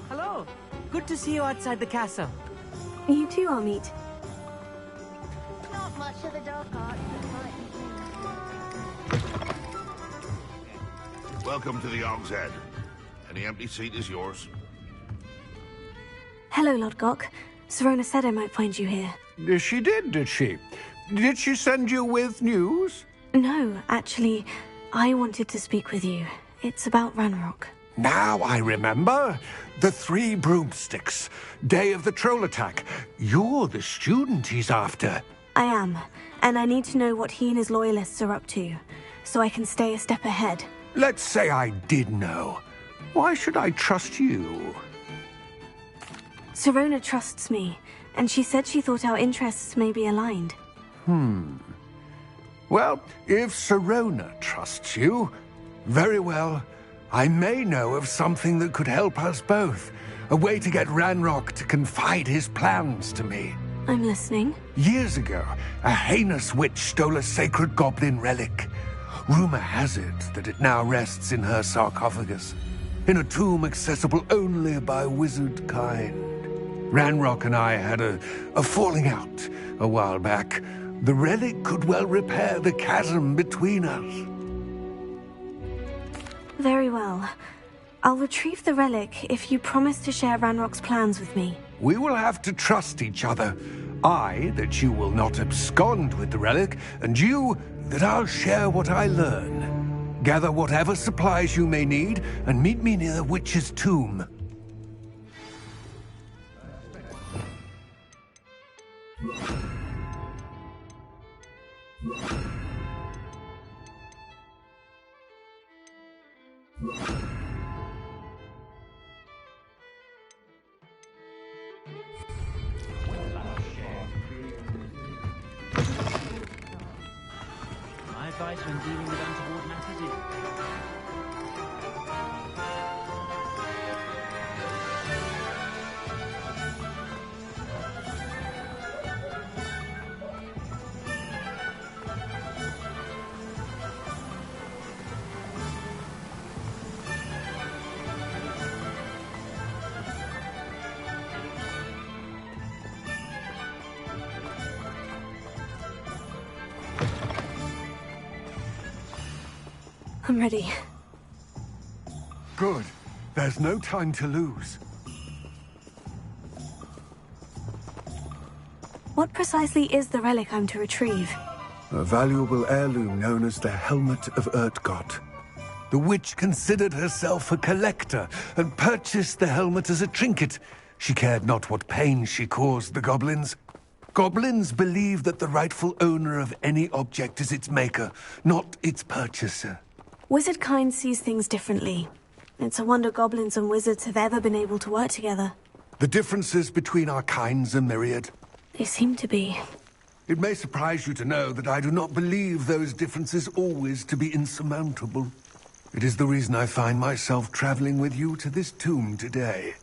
[SPEAKER 20] Hello. Good to see you outside the castle.
[SPEAKER 1] You too, Amit.
[SPEAKER 13] Not much of the dark arts.
[SPEAKER 21] Welcome to the Hog's Head. Any empty seat is yours.
[SPEAKER 1] Hello, Lodgok. Sirona said I might find you here.
[SPEAKER 2] She did she? Did she send you with news?
[SPEAKER 1] No, actually, I wanted to speak with you. It's about Ranrock.
[SPEAKER 2] Now I remember. The 3 broomsticks. Day of the troll attack. You're the student he's after.
[SPEAKER 1] I am, and I need to know what he and his loyalists are up to, so I can stay a step ahead.
[SPEAKER 2] Let's say I did know. Why should I trust you?
[SPEAKER 1] Sirona trusts me, and she said she thought our interests may be aligned.
[SPEAKER 2] Well, if Sirona trusts you, very well. I may know of something that could help us both. A way to get Ranrock to confide his plans to me.
[SPEAKER 1] I'm listening.
[SPEAKER 2] Years ago, a heinous witch stole a sacred goblin relic. Rumor has it that it now rests in her sarcophagus, in a tomb accessible only by wizard kind. Ranrock and I had a falling out a while back. The relic could well repair the chasm between us.
[SPEAKER 1] Very well. I'll retrieve the relic if you promise to share Ranrock's plans with me.
[SPEAKER 2] We will have to trust each other. I, that you will not abscond with the relic, and you, that I'll share what I learn. Gather whatever supplies you may need, and meet me near the witch's tomb.
[SPEAKER 20] My advice when dealing with untoward matters is...
[SPEAKER 1] I'm ready.
[SPEAKER 2] Good. There's no time to lose.
[SPEAKER 1] What precisely is the relic I'm to retrieve?
[SPEAKER 2] A valuable heirloom known as the Helmet of Urtgott. The witch considered herself a collector and purchased the helmet as a trinket. She cared not what pain she caused the goblins. Goblins believe that the rightful owner of any object is its maker, not its purchaser.
[SPEAKER 1] Wizard kind sees things differently. It's a wonder goblins and wizards have ever been able to work together.
[SPEAKER 2] The differences between our kinds are myriad.
[SPEAKER 1] They seem to be.
[SPEAKER 2] It may surprise you to know that I do not believe those differences always to be insurmountable. It is the reason I find myself traveling with you to this tomb today.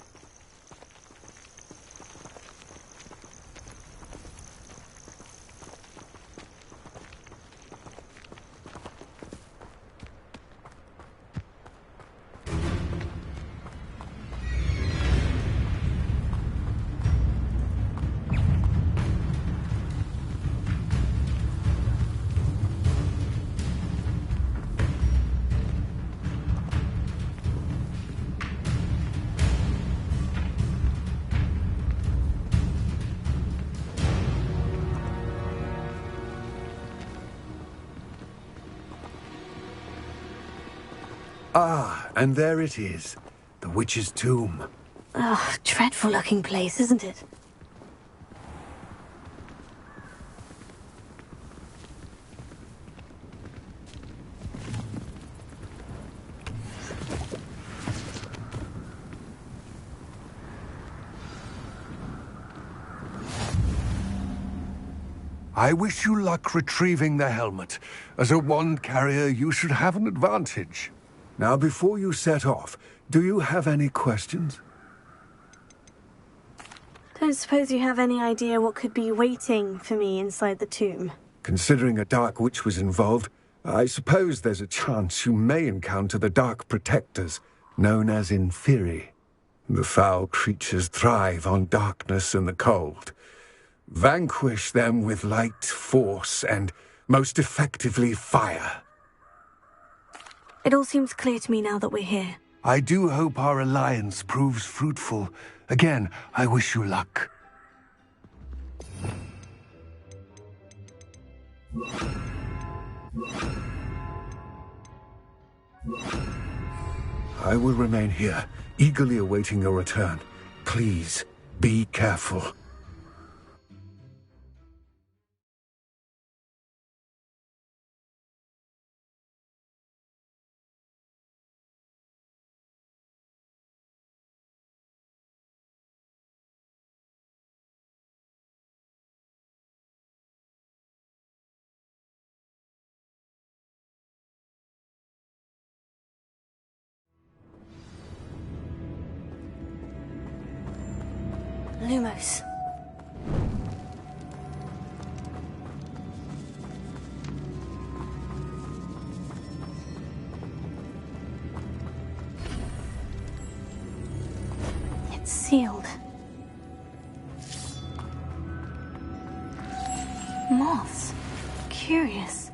[SPEAKER 4] Ah, and there it is. The witch's tomb.
[SPEAKER 1] Ugh, dreadful looking place, isn't it?
[SPEAKER 4] I wish you luck retrieving the helmet. As a wand carrier, you should have an advantage. Now, before you set off, do you have any questions?
[SPEAKER 1] Don't suppose you have any idea what could be waiting for me inside the tomb?
[SPEAKER 4] Considering a Dark Witch was involved, I suppose there's a chance you may encounter the Dark Protectors, known as Inferi. The foul creatures thrive on darkness and the cold. Vanquish them with light, force, and, most effectively, fire.
[SPEAKER 1] It all seems clear to me now that we're here.
[SPEAKER 4] I do hope our alliance proves fruitful. Again, I wish you luck. I will remain here, eagerly awaiting your return. Please, be careful.
[SPEAKER 1] Lumos. It's sealed. Moths. Curious.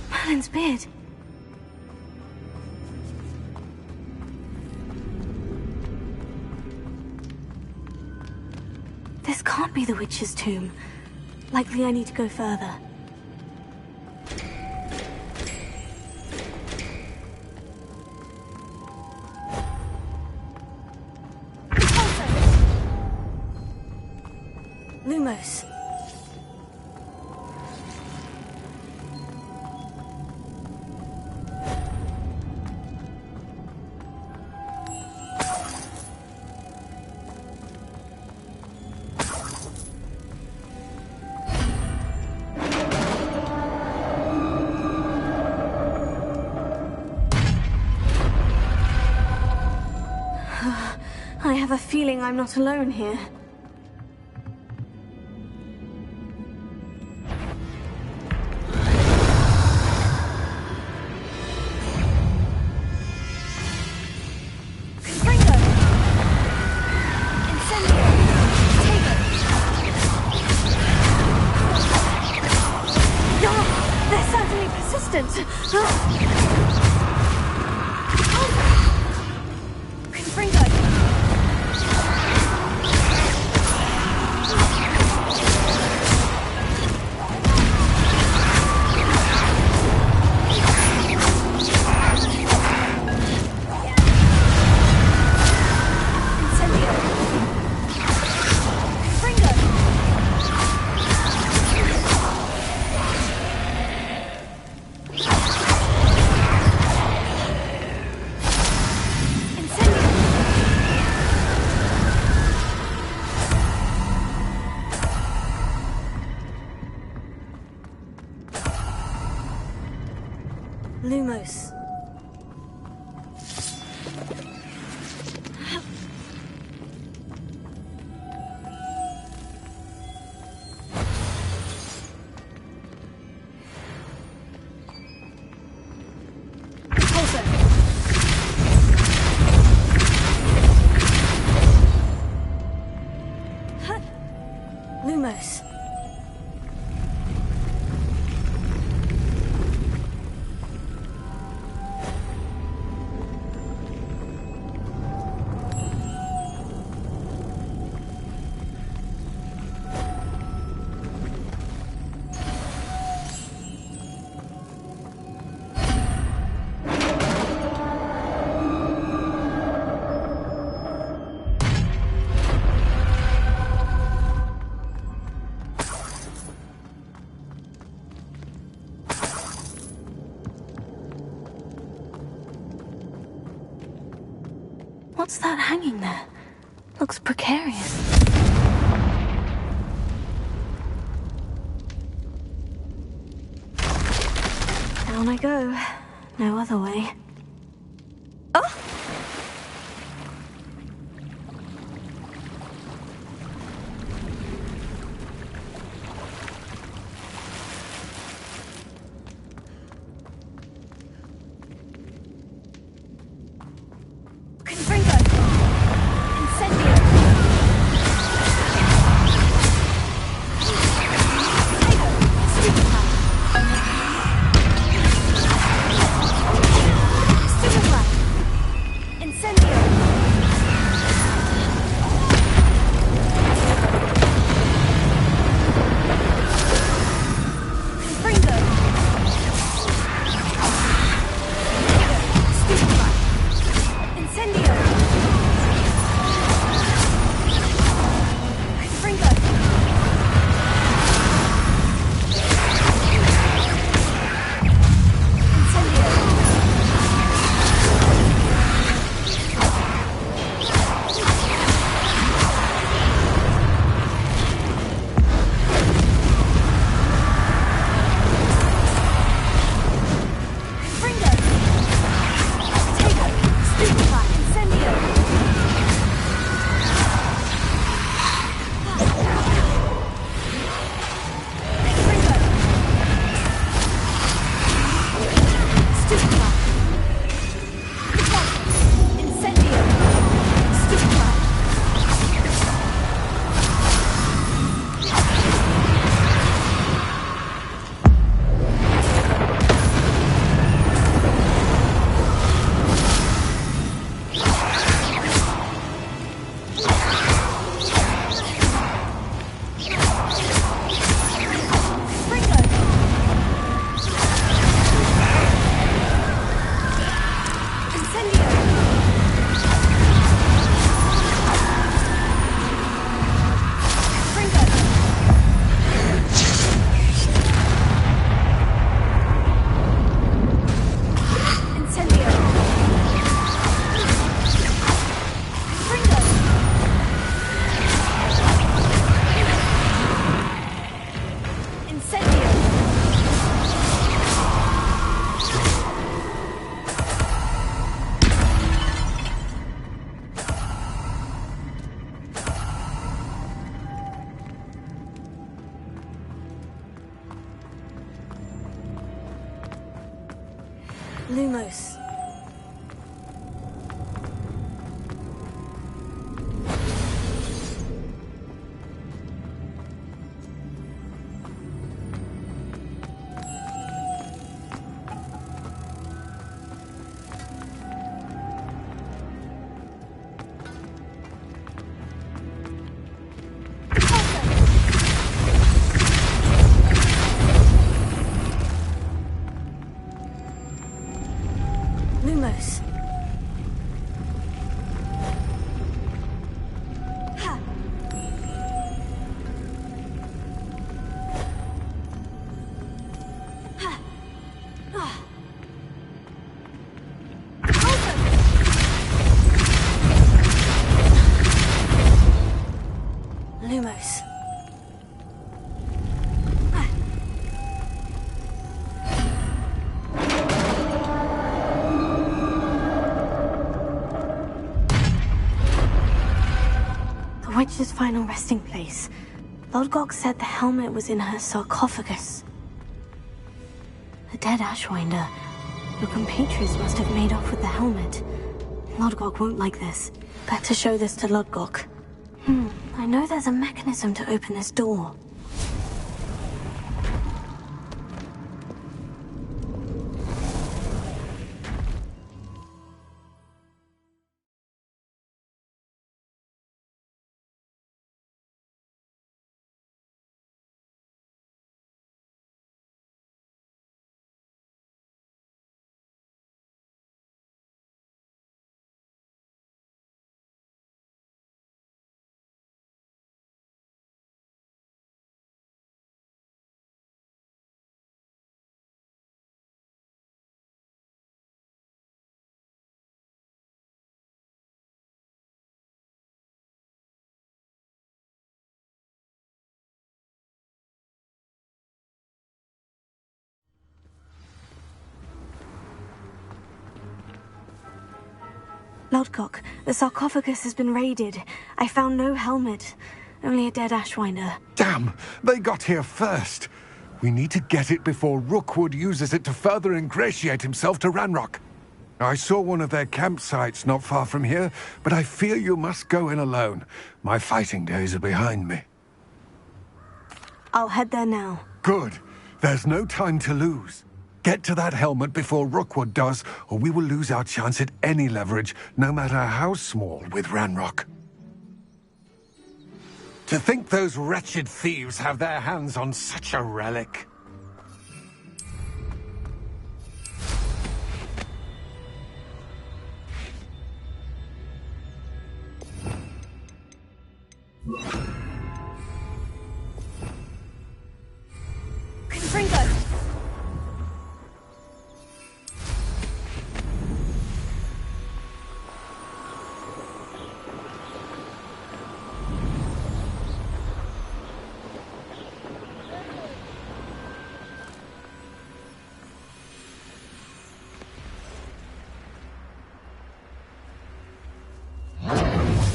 [SPEAKER 1] Merlin's beard. This can't be the witch's tomb. Likely I need to go further. Lumos. I have a feeling I'm not alone here. They're certainly persistent. Lumos. Lumos. What's that hanging there? Looks precarious. Down I go. No other way. Oh! Lumos. Lumos. Ha. Ha. Ah. Lumos. The witch's final resting place. Lodgok said the helmet was in her sarcophagus. The dead Ashwinder. Your compatriots must have made off with the helmet. Lodgok won't like this. Better show this to Lodgok. I know there's a mechanism to open this door. Lodgok, the sarcophagus has been raided. I found no helmet, only a dead Ashwinder.
[SPEAKER 4] Damn! They got here first. We need to get it before Rookwood uses it to further ingratiate himself to Ranrock. I saw one of their campsites not far from here, but I fear you must go in alone. My fighting days are behind me.
[SPEAKER 1] I'll head there now.
[SPEAKER 4] Good. There's no time to lose. Get to that helmet before Rookwood does, or we will lose our chance at any leverage, no matter how small, with Ranrock. To think those wretched thieves have their hands on such a relic.
[SPEAKER 1] Confringo!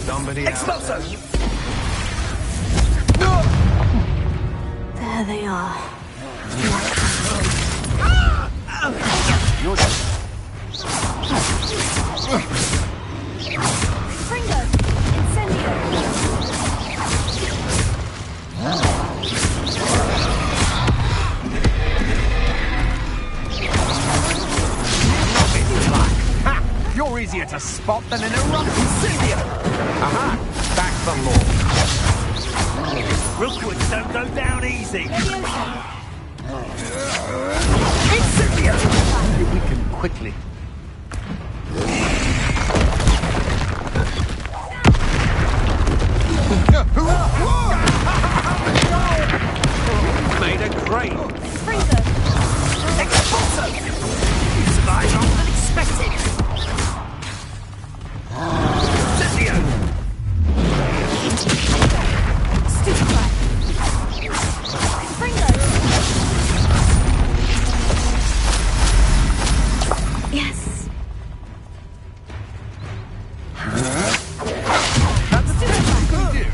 [SPEAKER 2] Somebody
[SPEAKER 1] Expulso! There they are.
[SPEAKER 2] You're
[SPEAKER 1] Fringo! Incendio!
[SPEAKER 2] You're easier to spot than an eruption. Incendio! Aha! Back for more.
[SPEAKER 11] Rookwoods don't go down easy.
[SPEAKER 2] Incendio! We can quickly. Made a great.
[SPEAKER 1] Fringo!
[SPEAKER 11] Expulso! You survived longer than expected. Incendio!
[SPEAKER 1] Stupefy! Fringo! Yes.
[SPEAKER 2] That's a thing you can do.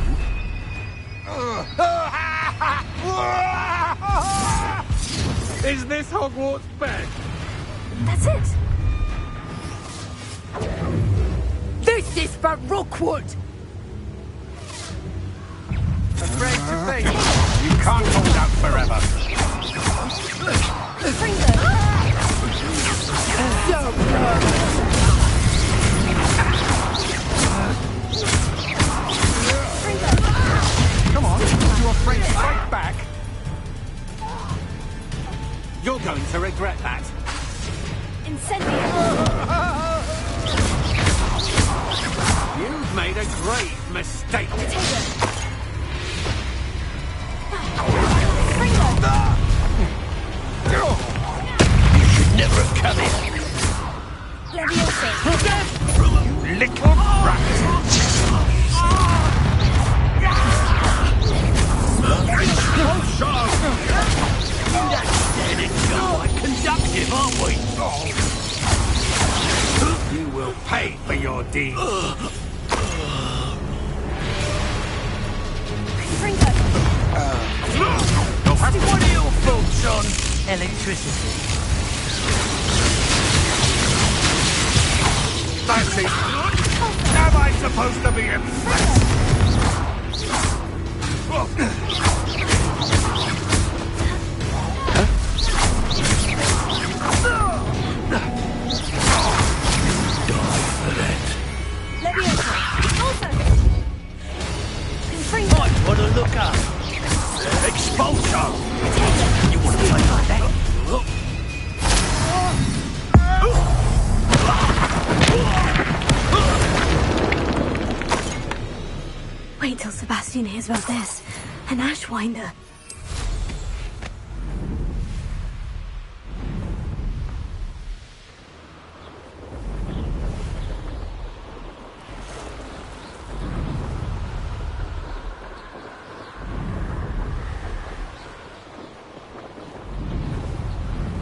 [SPEAKER 2] Is this Hogwarts bed?
[SPEAKER 1] That's it.
[SPEAKER 15] This is for Rookwood!
[SPEAKER 2] Afraid to face. You can't hold out forever.
[SPEAKER 1] Fringo!
[SPEAKER 2] Come on, you're afraid to fight back. You're going to regret that.
[SPEAKER 1] Incendio!
[SPEAKER 2] You've made a grave mistake. You should never have come here.
[SPEAKER 1] Leviosa!
[SPEAKER 2] You little brat! Quite conductive, aren't we? You will pay for your deeds.
[SPEAKER 1] Fringo!
[SPEAKER 2] What are your thoughts on
[SPEAKER 20] Electricity.
[SPEAKER 2] That's it. Am I supposed to be impressed?
[SPEAKER 20] Might want to look up.
[SPEAKER 2] Expulsion!
[SPEAKER 20] You want to play like that?
[SPEAKER 1] Wait till Sebastian hears about this. An Ashwinder.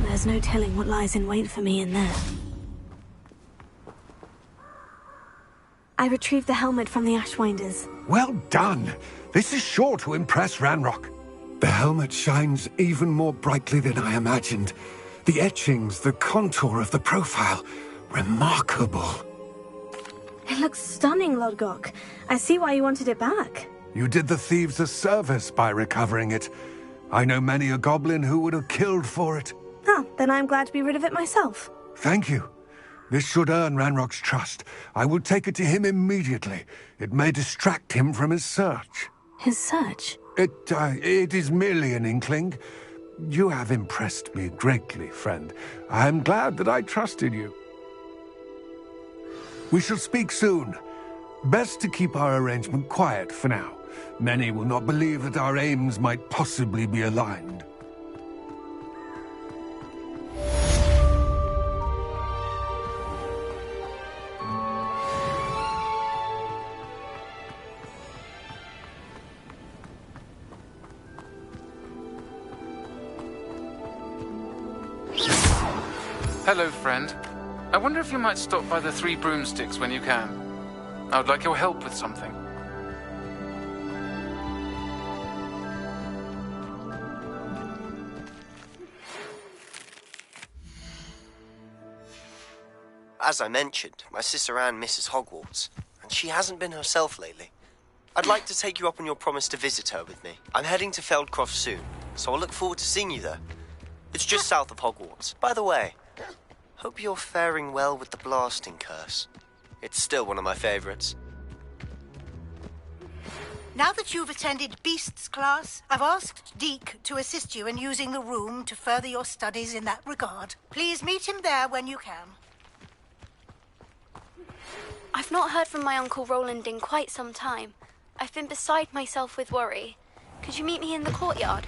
[SPEAKER 1] There's no telling what lies in wait for me in there. I retrieved the helmet from the Ashwinders.
[SPEAKER 4] Well done. This is sure to impress Ranrock. The helmet shines even more brightly than I imagined. The etchings, the contour of the profile. Remarkable.
[SPEAKER 1] It looks stunning, Lodgok. I see why you wanted it back.
[SPEAKER 4] You did the thieves a service by recovering it. I know many a goblin who would have killed for it.
[SPEAKER 1] Oh, then I'm glad to be rid of it myself.
[SPEAKER 4] Thank you. This should earn Ranrock's trust. I will take it to him immediately. It may distract him from his search.
[SPEAKER 1] His search?
[SPEAKER 4] It is merely an inkling. You have impressed me greatly, friend. I am glad that I trusted you. We shall speak soon. Best to keep our arrangement quiet for now. Many will not believe that our aims might possibly be aligned.
[SPEAKER 19] Hello, friend. I wonder if you might stop by the Three Broomsticks when you can. I would like your help with something.
[SPEAKER 6] As I mentioned, my sister Anne misses Hogwarts, and she hasn't been herself lately. I'd like to take you up on your promise to visit her with me. I'm heading to Feldcroft soon, so I'll look forward to seeing you there. It's just south of Hogwarts. By the way, hope you're faring well with the blasting curse. It's still one of my favorites.
[SPEAKER 22] Now that you've attended Beasts class, I've asked Deke to assist you in using the room to further your studies in that regard. Please meet him there when you can.
[SPEAKER 13] I've not heard from my Uncle Roland in quite some time. I've been beside myself with worry. Could you meet me in the courtyard?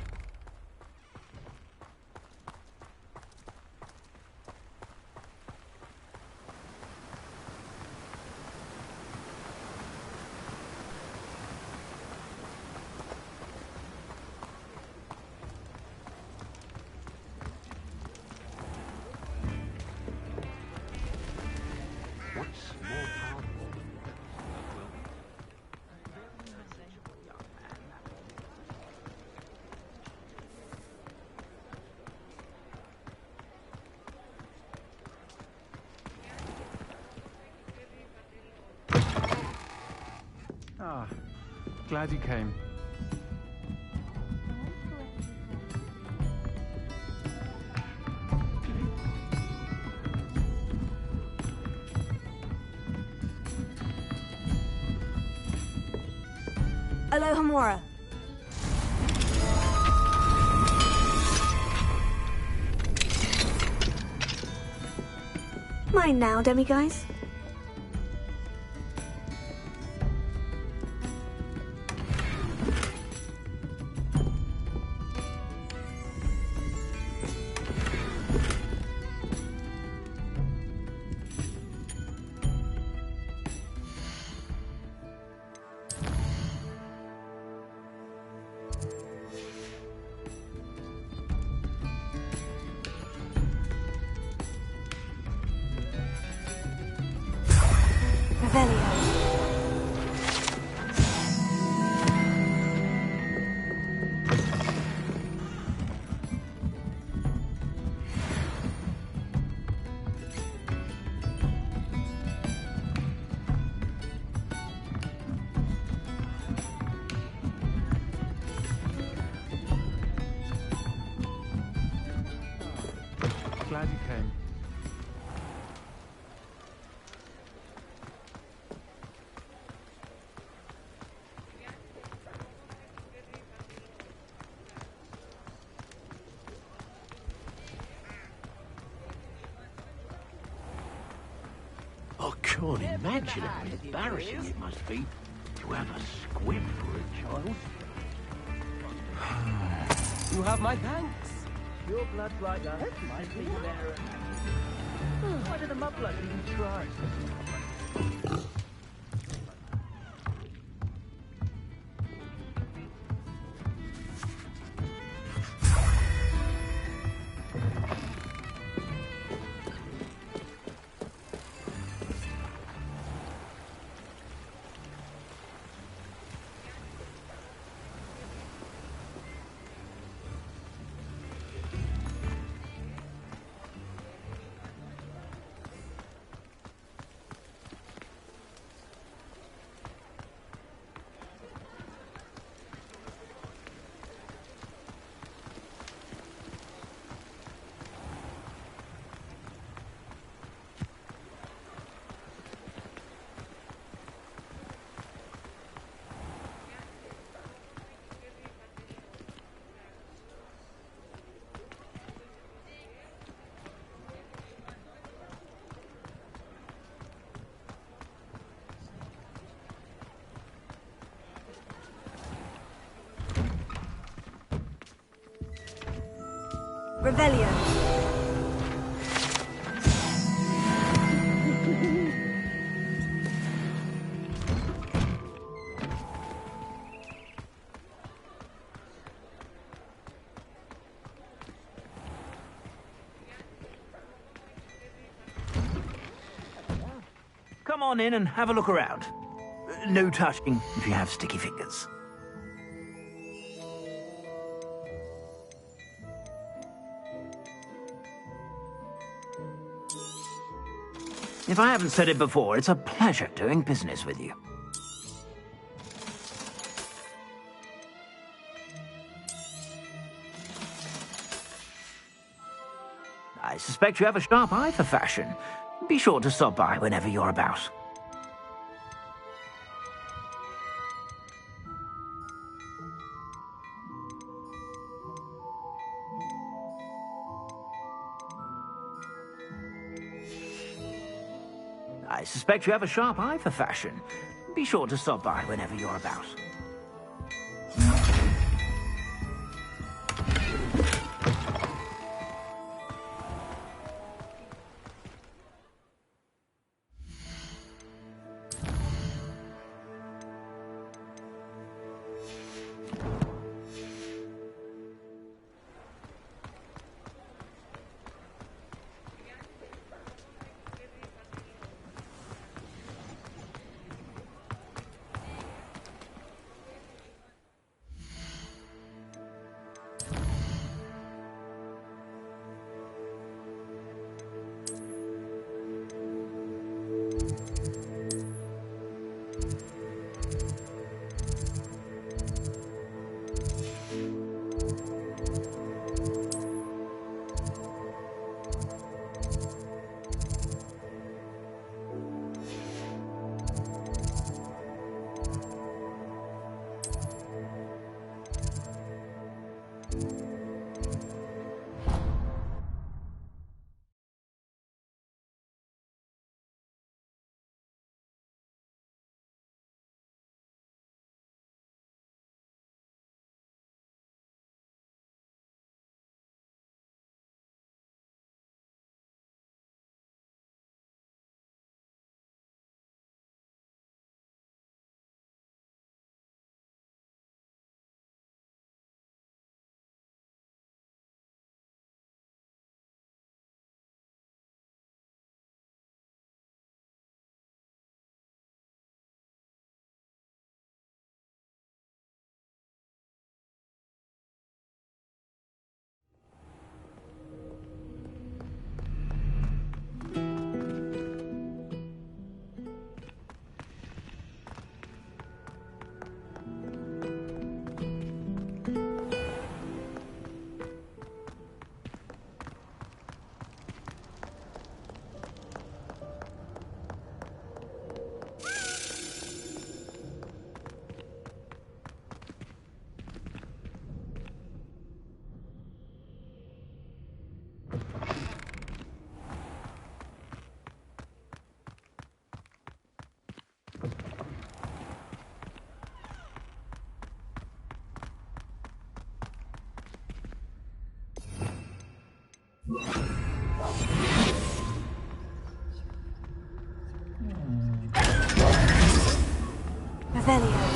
[SPEAKER 19] Glad you came.
[SPEAKER 1] Aloha Mora. Mine now, demiguise.
[SPEAKER 19] Glad you came.
[SPEAKER 2] I can't imagine how embarrassing it must be to have a squib for a child.
[SPEAKER 23] You have my thanks. Your blood like that might be there. Why did the mudblood even try?
[SPEAKER 14] Revelio.
[SPEAKER 11] Come on in and have a look around. No touching if you have sticky fingers. If I haven't said it before, it's a pleasure doing business with you. I suspect you have a sharp eye for fashion. Be sure to stop by whenever you're about. I suspect you have a sharp eye for fashion. Be sure to stop by whenever you're about.
[SPEAKER 1] Revelio.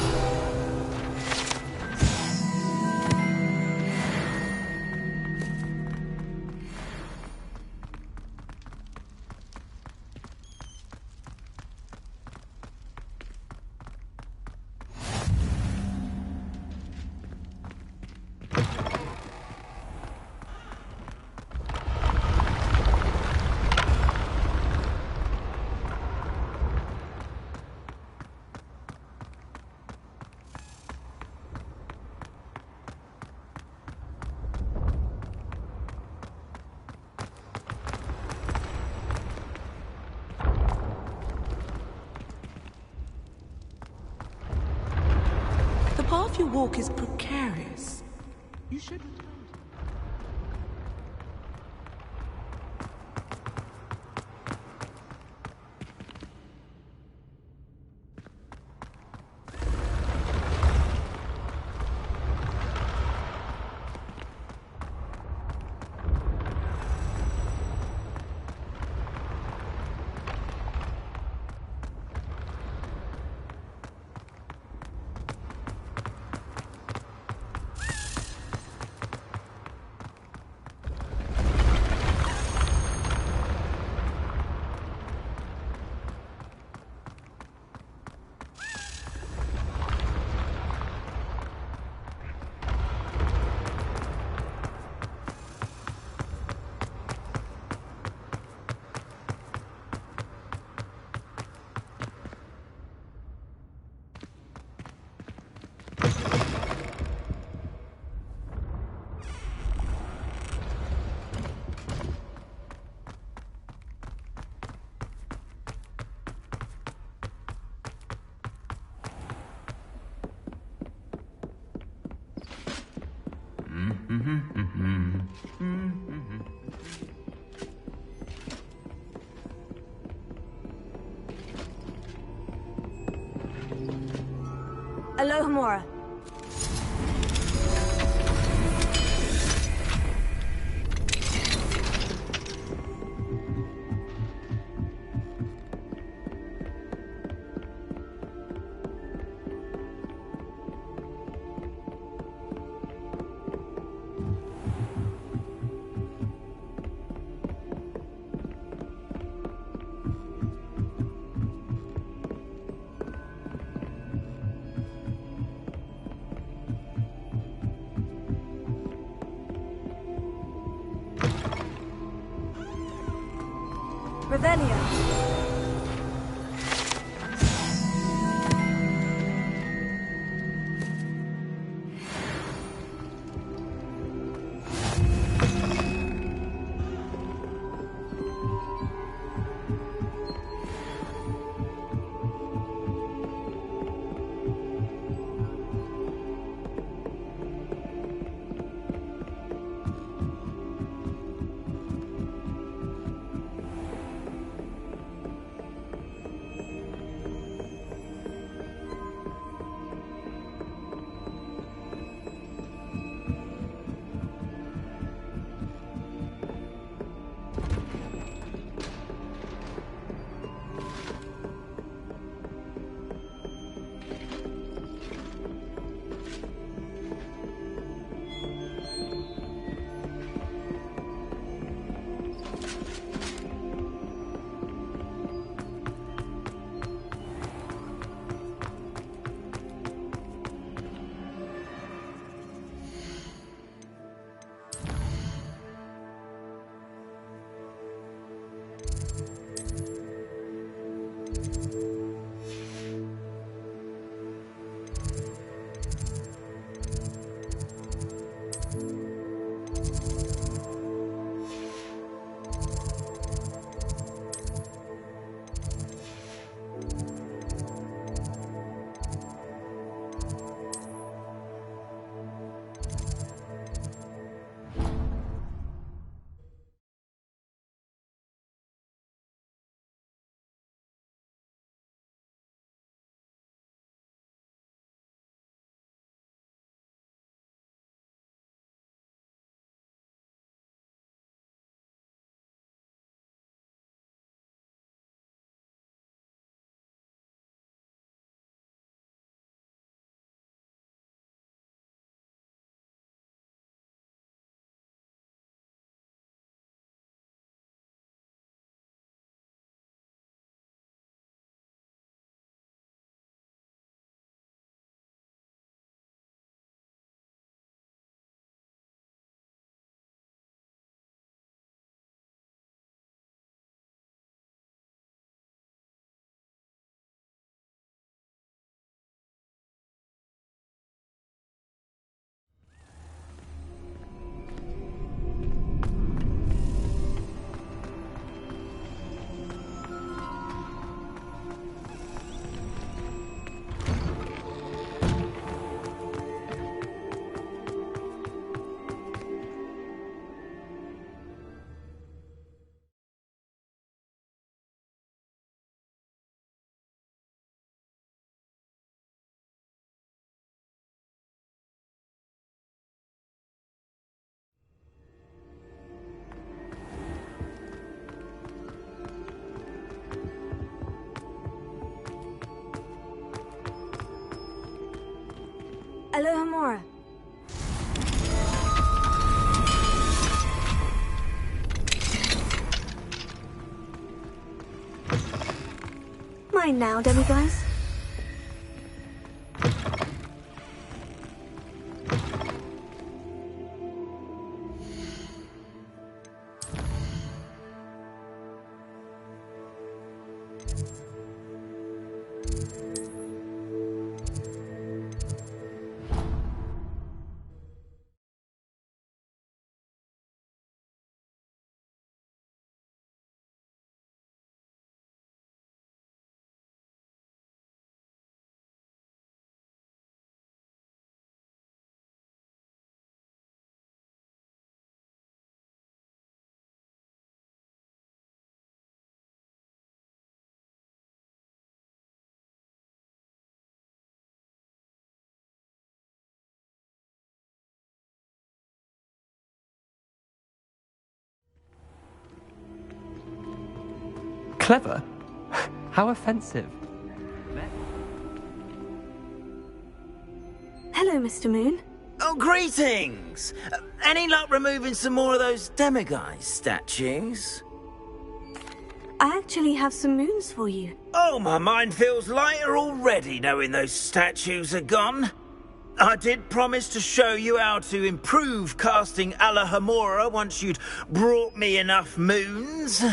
[SPEAKER 5] The path you walk is precarious. You should...
[SPEAKER 14] Alohomora. Revelio. Alohomora.
[SPEAKER 1] Mine now, demiguise.
[SPEAKER 17] Clever? How offensive.
[SPEAKER 1] Hello, Mr. Moon.
[SPEAKER 8] Oh, greetings! Any luck removing some more of those demiguise statues?
[SPEAKER 1] I actually have some moons for you.
[SPEAKER 8] Oh, my mind feels lighter already knowing those statues are gone. I did promise to show you how to improve casting Alohomora once you'd brought me enough moons.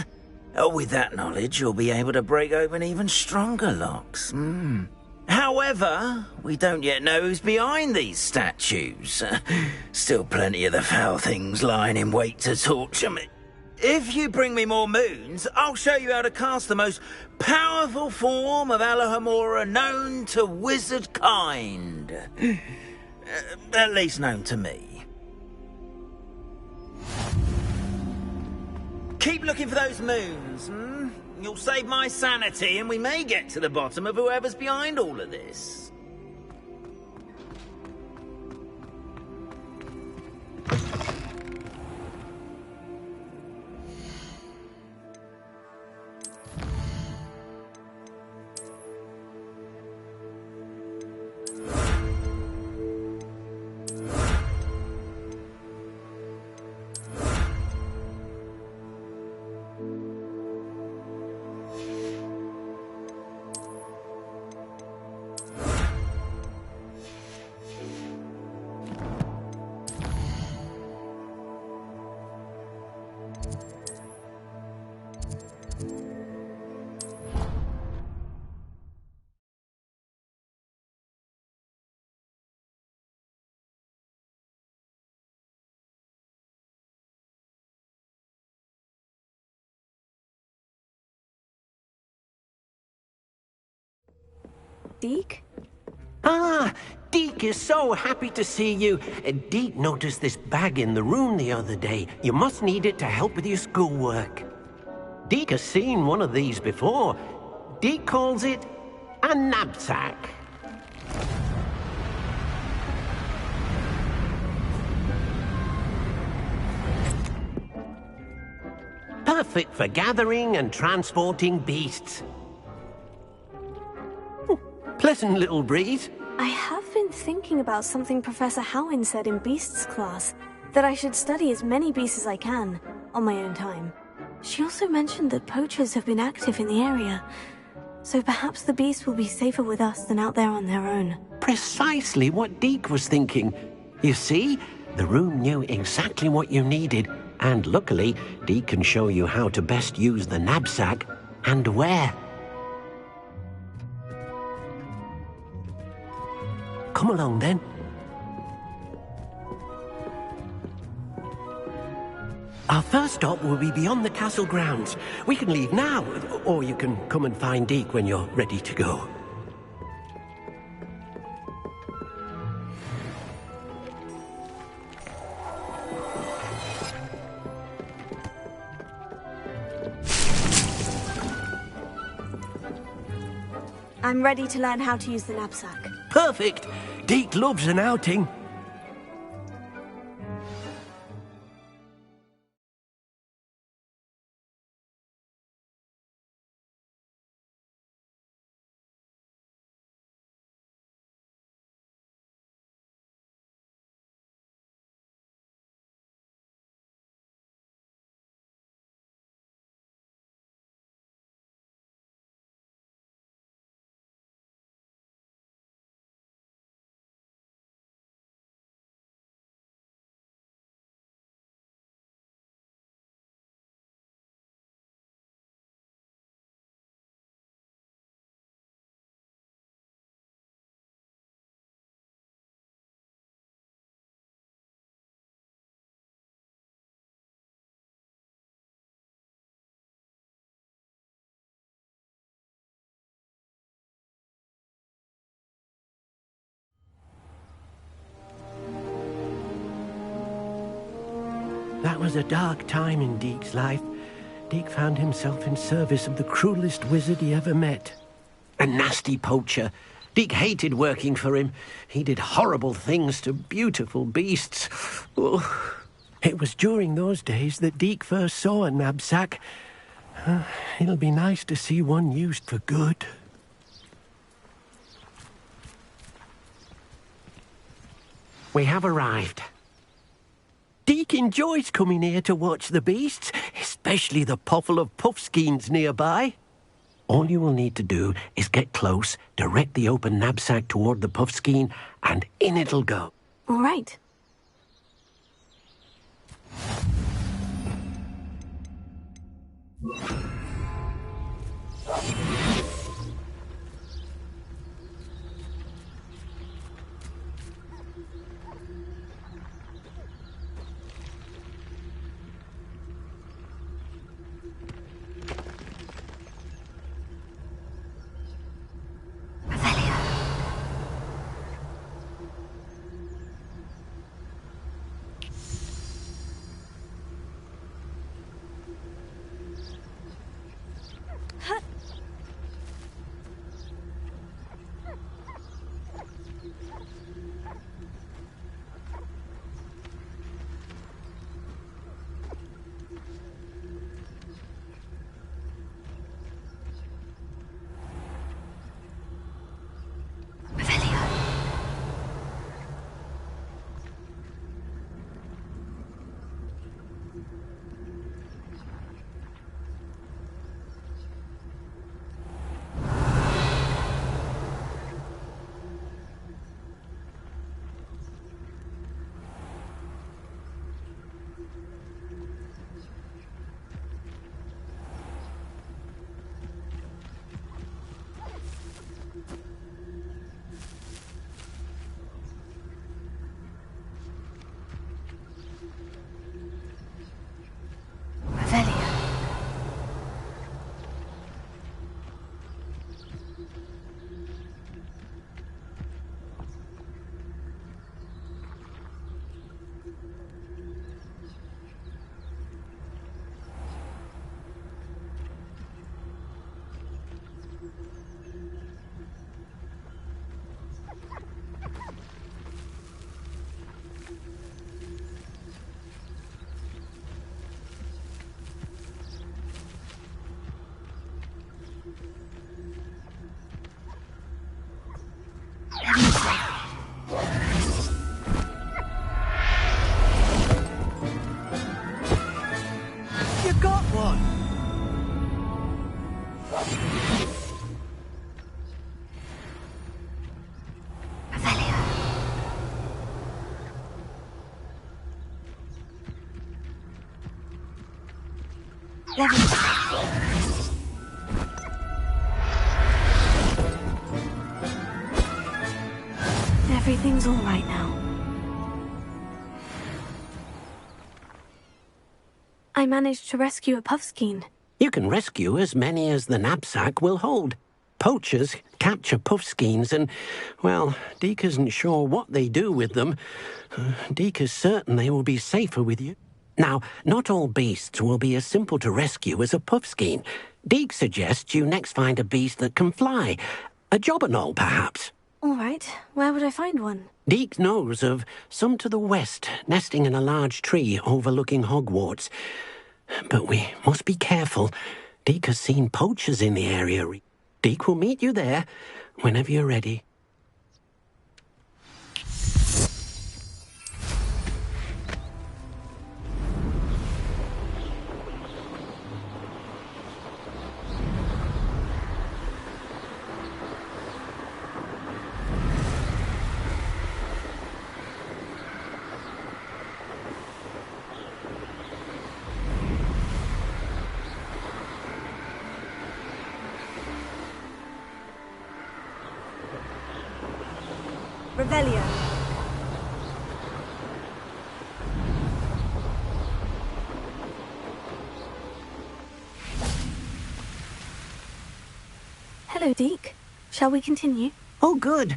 [SPEAKER 8] With that knowledge, you'll be able to break open even stronger locks. However, we don't yet know who's behind these statues. Still plenty of the foul things lying in wait to torture me. If you bring me more moons, I'll show you how to cast the most powerful form of Alohomora known to wizard kind. At least known to me. Keep looking for those moons, You'll save my sanity and we may get to the bottom of whoever's behind all of this.
[SPEAKER 1] Deke?
[SPEAKER 2] Ah, Deke is so happy to see you. Deke noticed this bag in the room the other day. You must need it to help with your schoolwork. Deke has seen one of these before. Deke calls it a knapsack. Perfect for gathering and transporting beasts. Pleasant little breeze.
[SPEAKER 1] I have been thinking about something Professor Howin said in Beasts class, that I should study as many beasts as I can, on my own time. She also mentioned that poachers have been active in the area, so perhaps the beasts will be safer with us than out there on their own.
[SPEAKER 2] Precisely what Deke was thinking. You see, the room knew exactly what you needed, and luckily, Deke can show you how to best use the knapsack and where. Come along, then. Our first stop will be beyond the castle grounds. We can leave now, or you can come and find Deke when you're ready to go.
[SPEAKER 1] I'm ready to learn how to use the knapsack.
[SPEAKER 2] Perfect! Deke loves an outing. That was a dark time in Deke's life. Deke found himself in service of the cruelest wizard he ever met. A nasty poacher. Deke hated working for him. He did horrible things to beautiful beasts. Oh. It was during those days that Deke first saw a knapsack It'll be nice to see one used for good. We have arrived. Deke enjoys coming here to watch the beasts, especially the potful of puffskeins nearby. All you will need to do is get close, direct the open knapsack toward the puffskein, and in it'll go.
[SPEAKER 1] All right.
[SPEAKER 2] You got one!
[SPEAKER 1] Everything's all right now. I managed to rescue a puffskein.
[SPEAKER 2] You can rescue as many as the knapsack will hold. Poachers capture puffskeins and, well, Deke isn't sure what they do with them. Deke is certain they will be safer with you. Now, not all beasts will be as simple to rescue as a puffskein. Deke suggests you next find a beast that can fly. A jobberknoll, perhaps.
[SPEAKER 1] All right. Where would I find one?
[SPEAKER 2] Deke knows of some to the west, nesting in a large tree overlooking Hogwarts. But we must be careful. Deke has seen poachers in the area. Deke will meet you there whenever you're ready.
[SPEAKER 1] Revelio. Hello, Deke. Shall we continue?
[SPEAKER 2] Oh, good.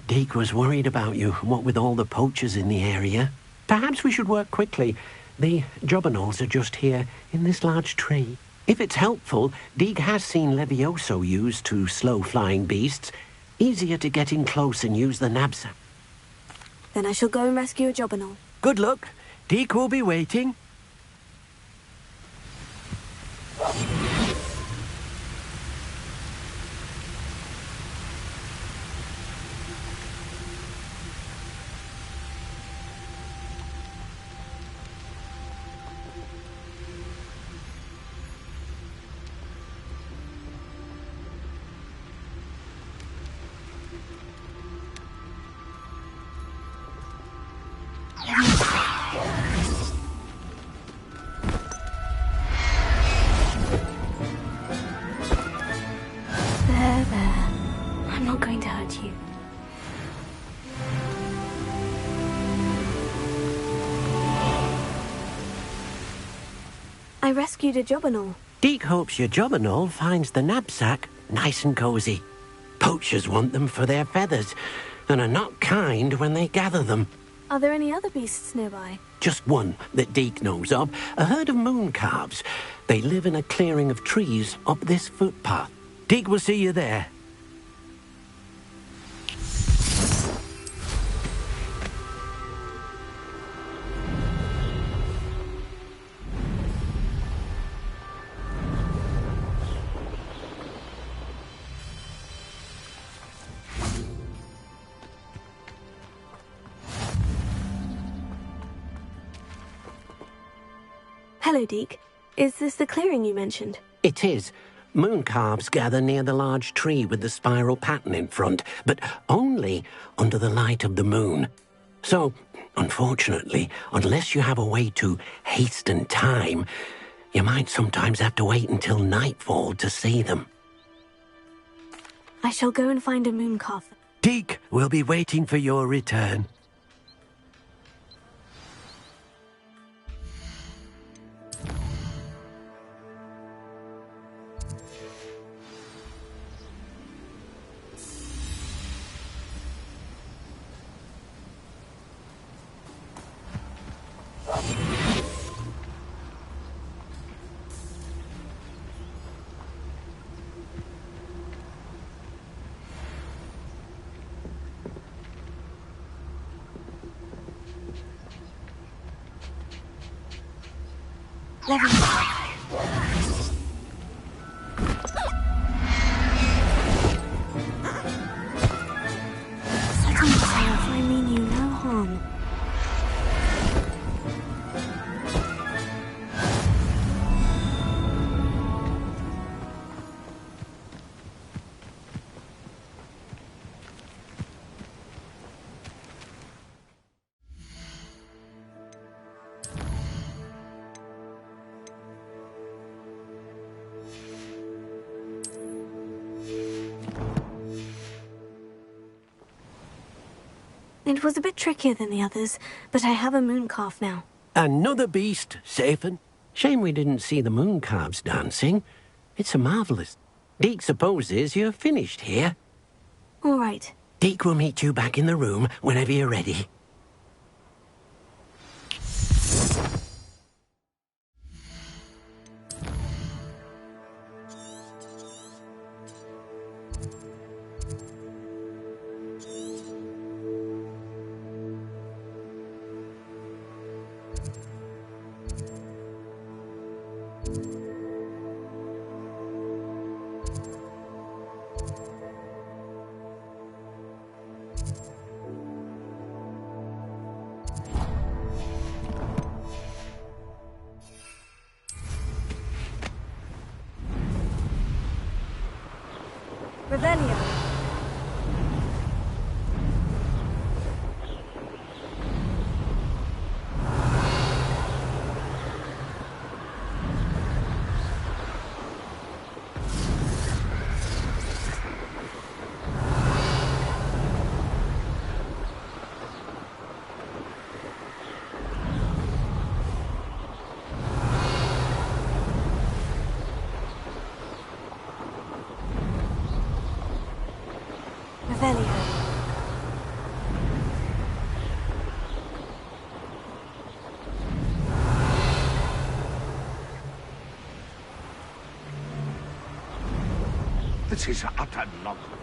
[SPEAKER 2] Deke was worried about you, what with all the poachers in the area. Perhaps we should work quickly. The jobberknolls are just here, in this large tree. If it's helpful, Deke has seen Levioso used to slow flying beasts. Easier to get in close and use the knapsack.
[SPEAKER 1] Then I shall go and rescue a jobberknoll.
[SPEAKER 2] Good luck. Deke will be waiting.
[SPEAKER 1] I rescued a jobberknoll.
[SPEAKER 2] Deke hopes your jobberknoll finds the knapsack nice and cozy. Poachers want them for their feathers, and are not kind when they gather them.
[SPEAKER 1] Are there any other beasts nearby?
[SPEAKER 2] Just one that Deke knows of, a herd of moon calves. They live in a clearing of trees up this footpath. Deke will see you there.
[SPEAKER 1] Hello, Deke. Is this the clearing you mentioned?
[SPEAKER 2] It is. Moon calves gather near the large tree with the spiral pattern in front, but only under the light of the moon. So, unfortunately, unless you have a way to hasten time, you might sometimes have to wait until nightfall to see them.
[SPEAKER 1] I shall go and find a moon calf.
[SPEAKER 2] Deke will be waiting for your return.
[SPEAKER 1] Setting myself, I mean you no harm. It was a bit trickier than the others, but I have a moon calf now.
[SPEAKER 2] Another beast, Safen. Shame we didn't see the moon calves dancing. It's a marvellous. Deke supposes you're finished here.
[SPEAKER 1] All right.
[SPEAKER 2] Deke will meet you back in the room whenever you're ready.
[SPEAKER 1] Revelio.
[SPEAKER 21] This is utter nonsense.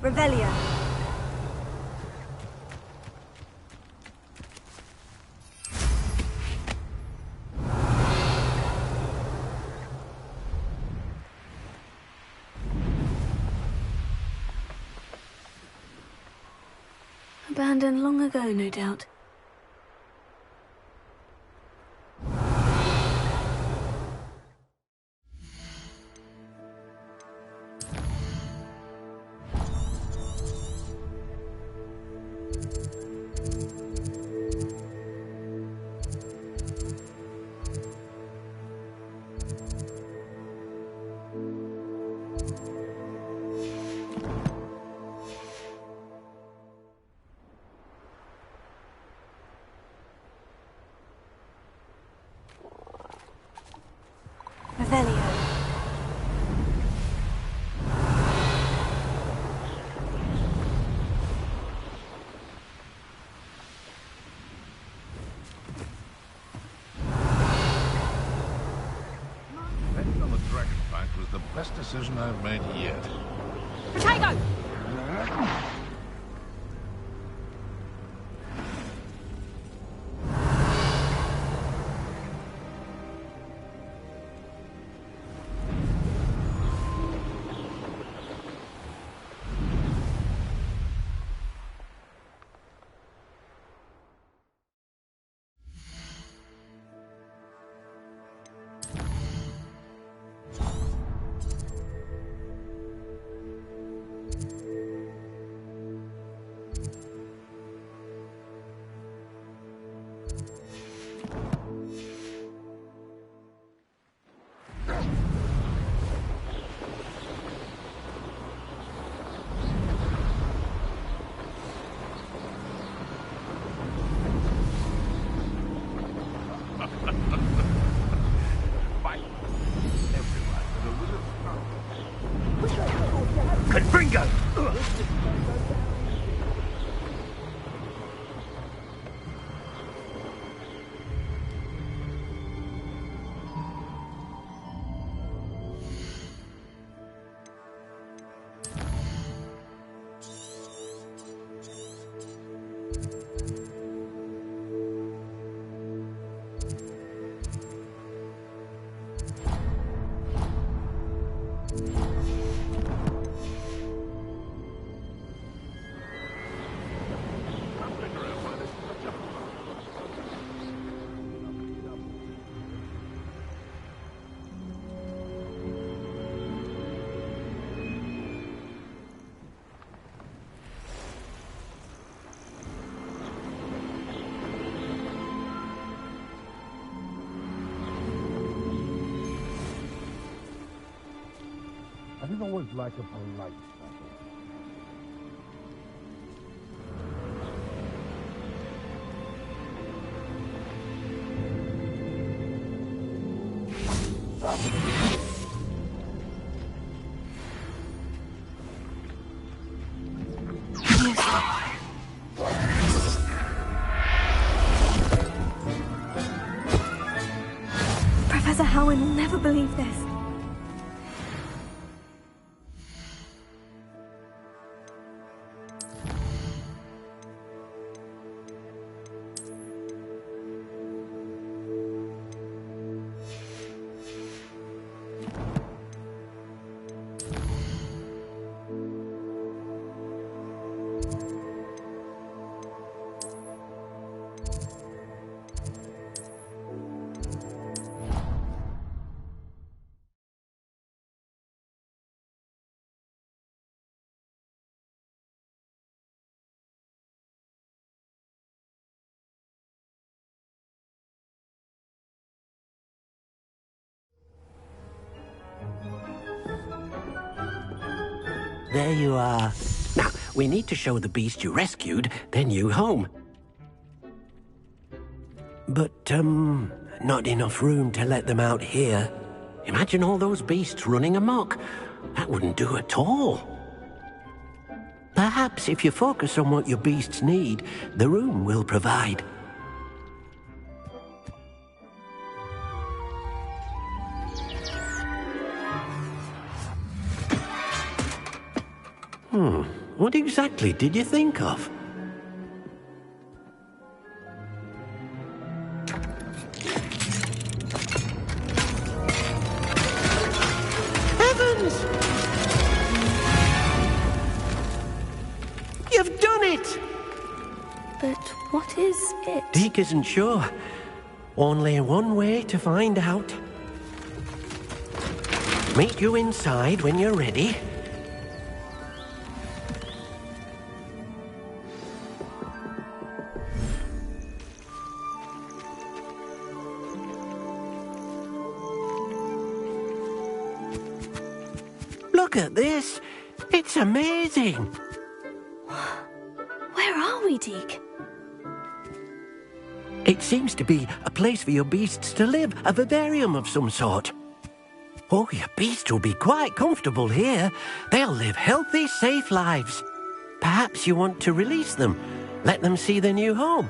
[SPEAKER 1] Revelio. Abandoned long ago, no doubt. Revelio.
[SPEAKER 21] Betting on the dragon fight was the best decision I've made yet.
[SPEAKER 16] Potato!
[SPEAKER 2] Confringo!
[SPEAKER 21] I didn't always like a polite battle.
[SPEAKER 1] Professor Howin will never believe this.
[SPEAKER 2] There you are. Now, we need to show the beast you rescued their new home. But, not enough room to let them out here. Imagine all those beasts running amok. That wouldn't do at all. Perhaps if you focus on what your beasts need, the room will provide. What exactly did you think of? Heavens! You've done it!
[SPEAKER 1] But what is it?
[SPEAKER 2] Deke isn't sure. Only one way to find out. Meet you inside when you're ready. Look at this. It's amazing.
[SPEAKER 1] Where are we, Deke?
[SPEAKER 2] It seems to be a place for your beasts to live, a vivarium of some sort. Oh, your beasts will be quite comfortable here. They'll live healthy, safe lives. Perhaps you want to release them. Let them see their new home.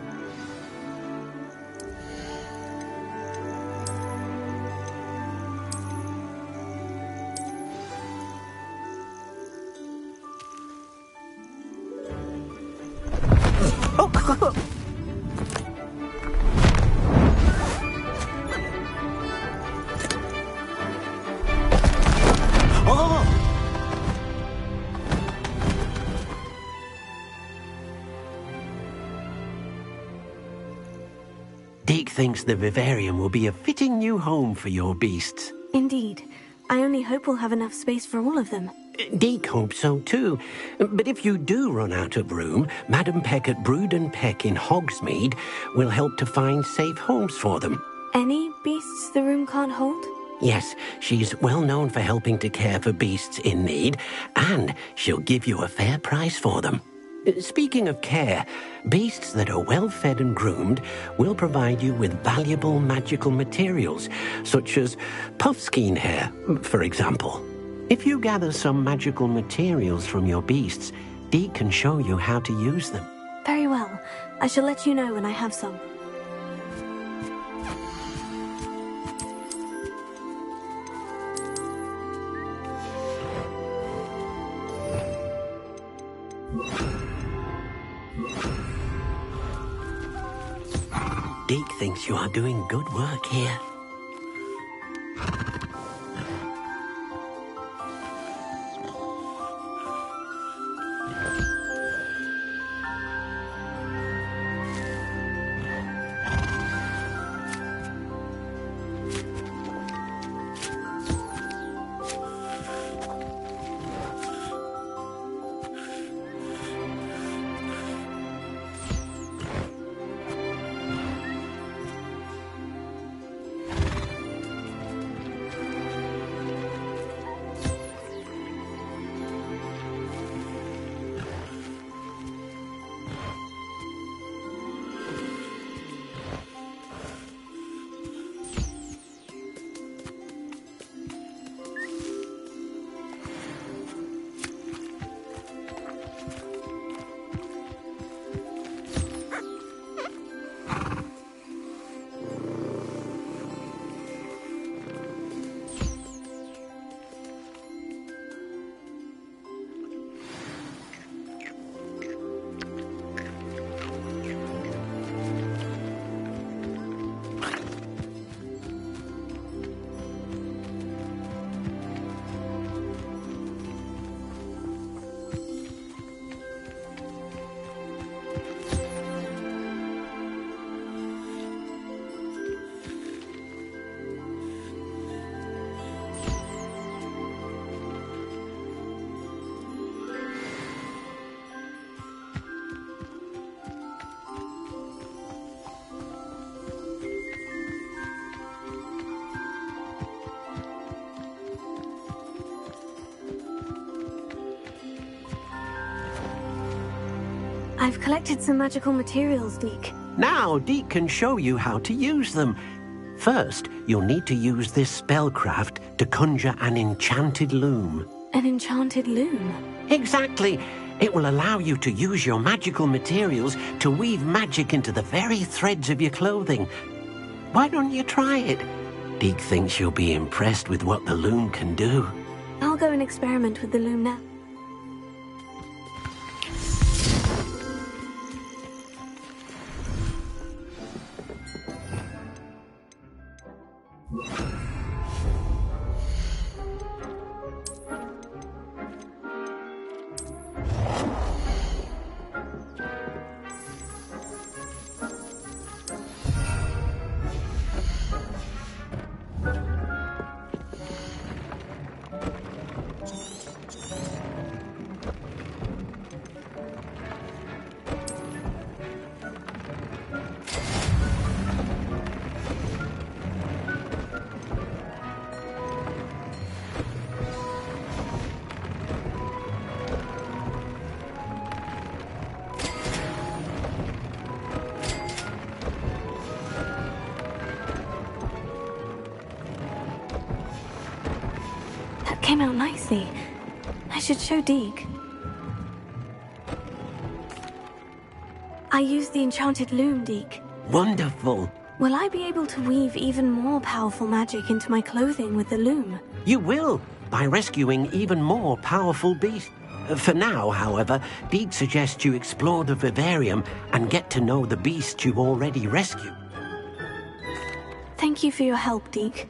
[SPEAKER 2] Deke thinks the vivarium will be a fitting new home for your beasts.
[SPEAKER 1] Indeed. I only hope we'll have enough space for all of them.
[SPEAKER 2] Deke hopes so too. But if you do run out of room, Madam Peck at Brood and Peck in Hogsmeade will help to find safe homes for them.
[SPEAKER 1] Any beasts the room can't hold?
[SPEAKER 2] Yes, she's well known for helping to care for beasts in need, and she'll give you a fair price for them. Speaking of care, beasts that are well fed and groomed will provide you with valuable magical materials, such as puffskein hair, for example. If you gather some magical materials from your beasts, Deke can show you how to use them.
[SPEAKER 1] Very well. I shall let you know when I have some.
[SPEAKER 2] Deke thinks you are doing good work here.
[SPEAKER 1] I've collected some magical materials, Deke.
[SPEAKER 2] Now Deke can show you how to use them. First, you'll need to use this spellcraft to conjure an enchanted loom.
[SPEAKER 1] An enchanted loom?
[SPEAKER 2] Exactly. It will allow you to use your magical materials to weave magic into the very threads of your clothing. Why don't you try it? Deke thinks you'll be impressed with what the loom can do.
[SPEAKER 1] I'll go and experiment with the loom now. came out nicely. I should show Deke. I used the enchanted loom, Deke.
[SPEAKER 2] Wonderful.
[SPEAKER 1] Will I be able to weave even more powerful magic into my clothing with the loom?
[SPEAKER 2] You will, by rescuing even more powerful beasts. For now, however, Deke suggests you explore the vivarium and get to know the beasts you've already rescued.
[SPEAKER 1] Thank you for your help, Deke.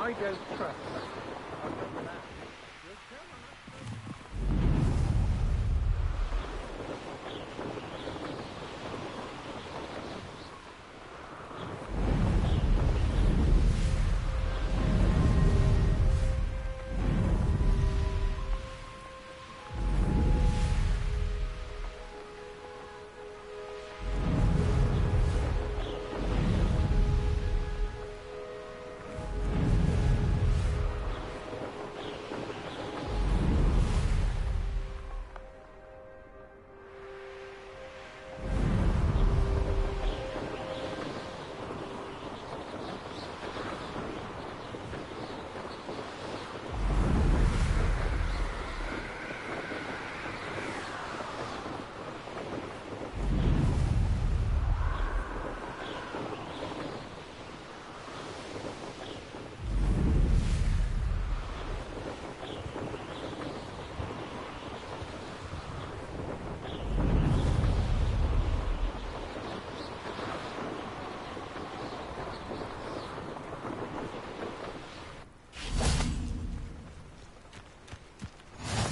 [SPEAKER 23] I don't trust her.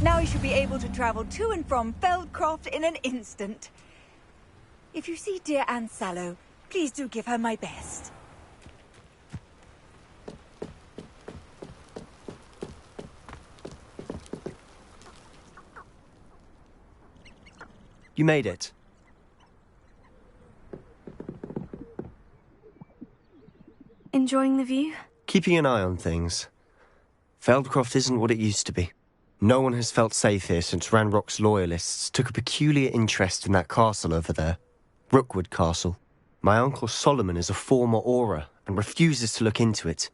[SPEAKER 18] Now you should be able to travel to and from Feldcroft in an instant. If you see dear Anne Sallow, please do give her my best.
[SPEAKER 6] You made it.
[SPEAKER 1] Enjoying the view?
[SPEAKER 6] Keeping an eye on things. Feldcroft isn't what it used to be. No one has felt safe here since Ranrock's loyalists took a peculiar interest in that castle over there. Rookwood Castle. My uncle Solomon is a former Auror and refuses to look into it,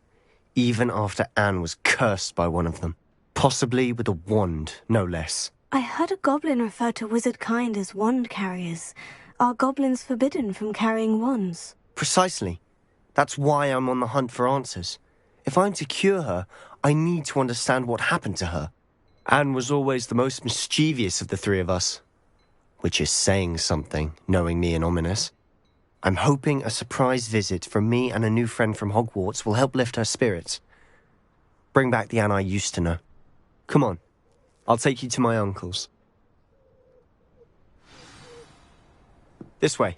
[SPEAKER 6] even after Anne was cursed by one of them. Possibly with a wand, no less.
[SPEAKER 1] I heard a goblin refer to wizard kind as wand carriers. Are goblins forbidden from carrying wands?
[SPEAKER 6] Precisely. That's why I'm on the hunt for answers. If I'm to cure her, I need to understand what happened to her. Anne was always the most mischievous of the three of us. Which is saying something, knowing me and ominous. I'm hoping a surprise visit from me and a new friend from Hogwarts will help lift her spirits. Bring back the Anne I used to know. Come on, I'll take you to my uncle's. This way.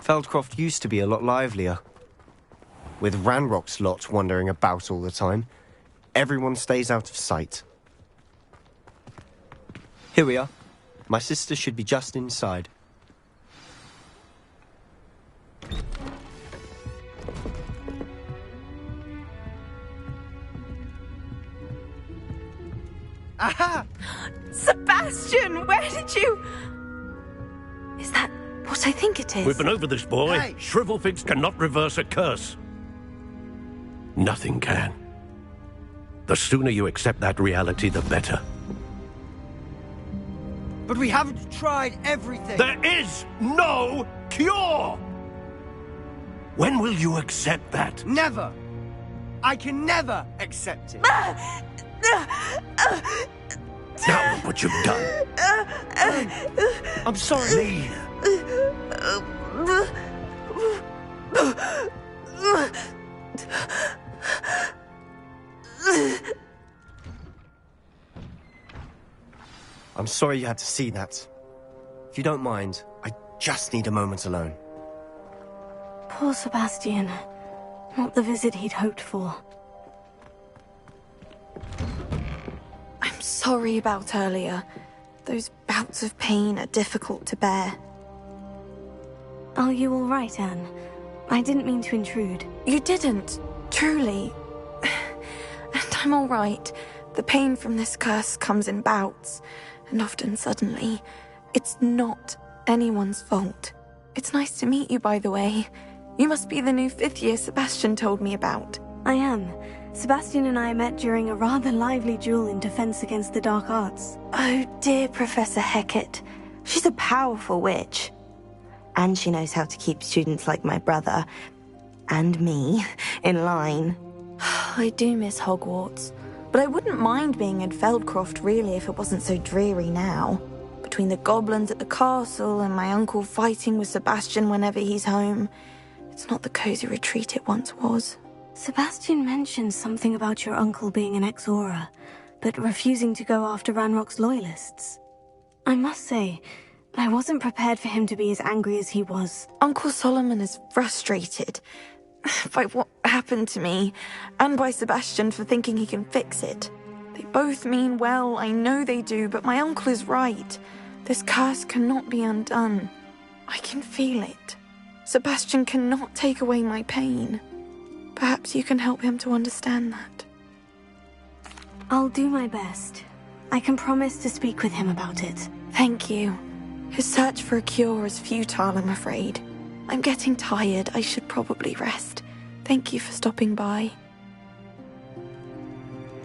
[SPEAKER 6] Feldcroft used to be a lot livelier. With Ranrock's lot wandering about all the time, everyone stays out of sight. Here we are. My sister should be just inside.
[SPEAKER 10] Aha! Sebastian, where did you...
[SPEAKER 1] Is that what I think it is?
[SPEAKER 2] We've been over this, boy.
[SPEAKER 10] Hey.
[SPEAKER 2] Shrivelfigs cannot reverse a curse. Nothing can. The sooner you accept that reality, the better.
[SPEAKER 3] But we haven't tried everything.
[SPEAKER 2] There is no cure! When will you accept that?
[SPEAKER 3] Never. I can never accept it.
[SPEAKER 2] Now look what you've done.
[SPEAKER 3] I'm sorry.
[SPEAKER 2] Leave.
[SPEAKER 6] I'm sorry you had to see that. If you don't mind, I just need a moment alone.
[SPEAKER 1] Poor Sebastian. Not the visit he'd hoped for.
[SPEAKER 7] I'm sorry about earlier. Those bouts of pain are difficult to bear.
[SPEAKER 1] Are you all right, Anne? I didn't mean to intrude.
[SPEAKER 7] You didn't, truly. And I'm all right. The pain from this curse comes in bouts, and often suddenly. It's not anyone's fault. It's nice to meet you, by the way. You must be the new 5th year Sebastian told me about.
[SPEAKER 1] I am. Sebastian and I met during a rather lively duel in defense against the dark arts.
[SPEAKER 7] Oh, dear Professor Hecat. She's a powerful witch. And she knows how to keep students like my brother, and me, in line. I do miss Hogwarts, but I wouldn't mind being in Feldcroft, really, if it wasn't so dreary now. between the goblins at the castle and my uncle fighting with Sebastian whenever he's home. It's not the cozy retreat it once was.
[SPEAKER 1] Sebastian mentioned something about your uncle being an ex-Auror, but refusing to go after Ranrock's loyalists. I must say, I wasn't prepared for him to be as angry as he was.
[SPEAKER 7] Uncle Solomon is frustrated by what happened to me, and by Sebastian for thinking he can fix it. They both mean well, I know they do, but my uncle is right. This curse cannot be undone. I can feel it. Sebastian cannot take away my pain. Perhaps you can help him to understand that.
[SPEAKER 1] I'll do my best. I can promise to speak with him about it.
[SPEAKER 7] Thank you. His search for a cure is futile, I'm afraid. I'm getting tired. I should probably rest. Thank you for stopping by.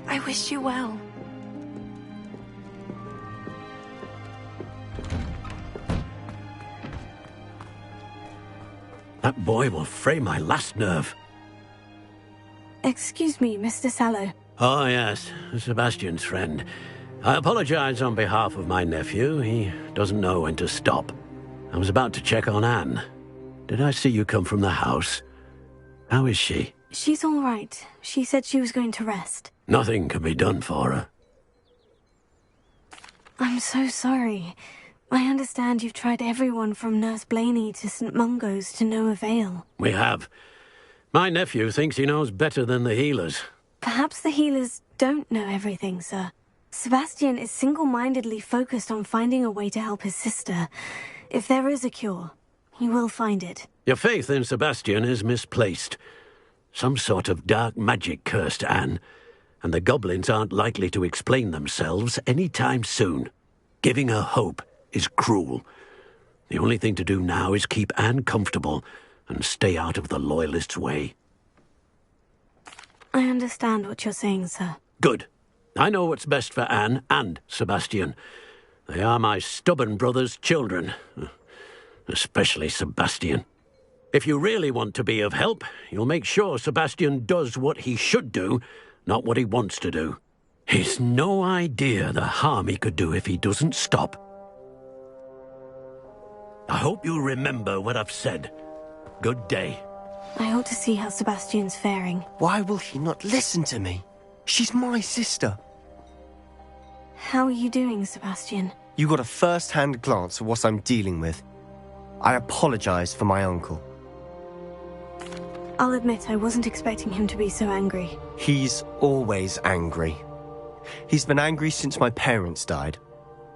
[SPEAKER 7] I wish you well.
[SPEAKER 2] That boy will fray my last nerve.
[SPEAKER 1] Excuse me, Mr. Sallow.
[SPEAKER 2] Oh, yes, Sebastian's friend. I apologize on behalf of my nephew. He doesn't know when to stop. I was about to check on Anne. Did I see you come from the house? How is she?
[SPEAKER 1] She's all right. She said she was going to rest.
[SPEAKER 2] Nothing can be done for her.
[SPEAKER 1] I'm so sorry. I understand you've tried everyone from Nurse Blaney to St. Mungo's to no avail.
[SPEAKER 2] We have. My nephew thinks he knows better than the healers.
[SPEAKER 1] Perhaps the healers don't know everything, sir. Sebastian is single-mindedly focused on finding a way to help his sister. If there is a cure, he will find it.
[SPEAKER 2] Your faith in Sebastian is misplaced. Some sort of dark magic cursed Anne, and the goblins aren't likely to explain themselves any time soon. Giving her hope is cruel. The only thing to do now is keep Anne comfortable and stay out of the Loyalists' way.
[SPEAKER 1] I understand what you're saying, sir.
[SPEAKER 2] Good. I know what's best for Anne and Sebastian. They are my stubborn brother's children. Especially Sebastian. If you really want to be of help, you'll make sure Sebastian does what he should do, not what he wants to do. He's no idea the harm he could do if he doesn't stop. I hope you'll remember what I've said. Good day.
[SPEAKER 1] I ought to see how Sebastian's faring.
[SPEAKER 6] Why will he not listen to me? She's my sister.
[SPEAKER 1] How are you doing, Sebastian?
[SPEAKER 6] You got a first-hand glance at what I'm dealing with. I apologize for my uncle.
[SPEAKER 1] I'll admit I wasn't expecting him to be so angry.
[SPEAKER 6] He's always angry. He's been angry since my parents died.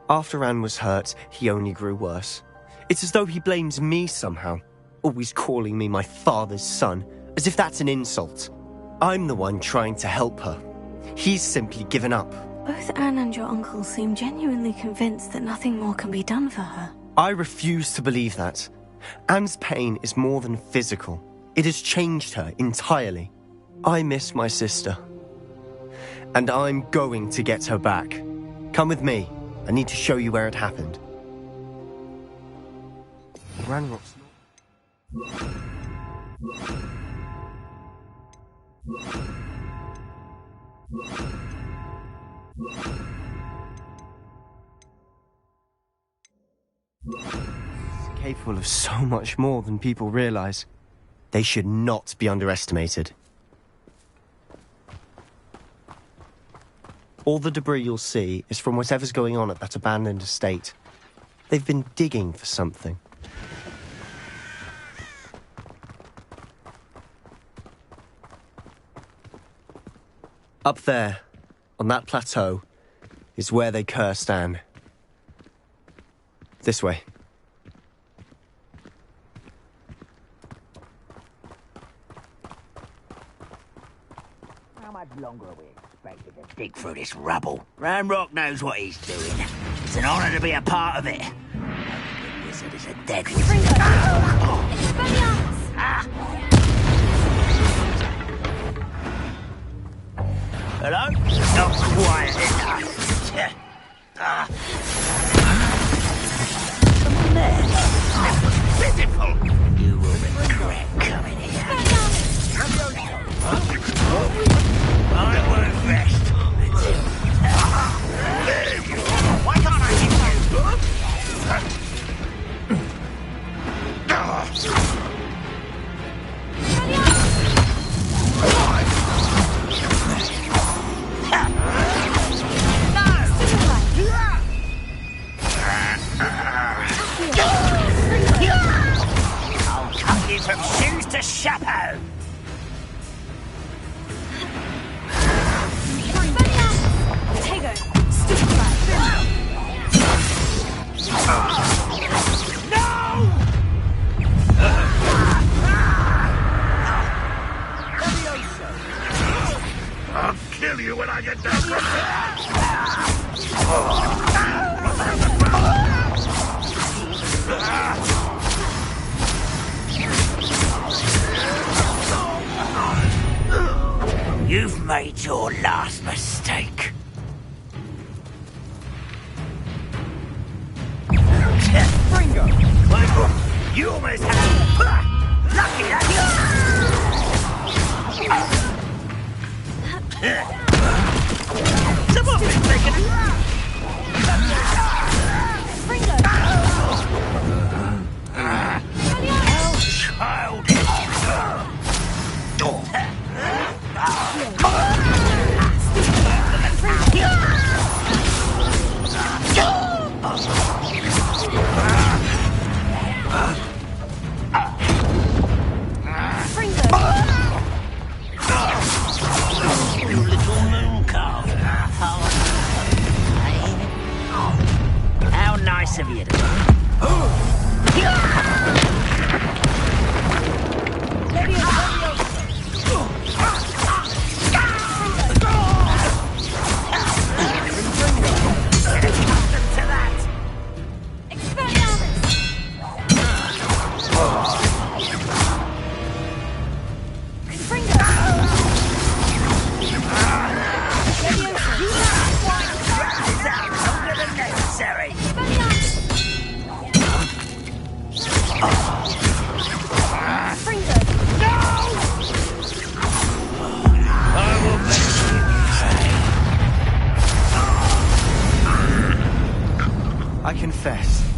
[SPEAKER 6] After Anne was hurt, he only grew worse. It's as though he blames me somehow, always calling me my father's son, as if that's an insult. I'm the one trying to help her. He's simply given up.
[SPEAKER 1] Both Anne and your uncle seem genuinely convinced that nothing more can be done for her.
[SPEAKER 6] I refuse to believe that. Anne's pain is more than physical. It has changed her entirely. I miss my sister. And I'm going to get her back. Come with me. I need to show you where it happened. Ranrock's... It's capable of so much more than people realize. They should not be underestimated. All the debris you'll see is from whatever's going on at that abandoned estate. They've been digging for something. Up there, on that plateau, is where they cursed Anne. This way.
[SPEAKER 9] How much longer are we expected to dig through this rubble? Ranrock knows what he's doing. It's an honor to be a part of it. The wizard is a dead wizard. Hello? Not quiet enough. Someone there? Pitiful. You will regret coming here. I won't rest until... Why can't I hit you? Some shoes to chapeau.
[SPEAKER 1] Tego, stupefy.
[SPEAKER 21] I'll kill you when I get down from
[SPEAKER 9] You've made your last mistake.
[SPEAKER 23] Fringo!
[SPEAKER 9] You almost had... Lucky that Someone been taking a... How childish! You little moon calf. How nice of you to...
[SPEAKER 6] I confess,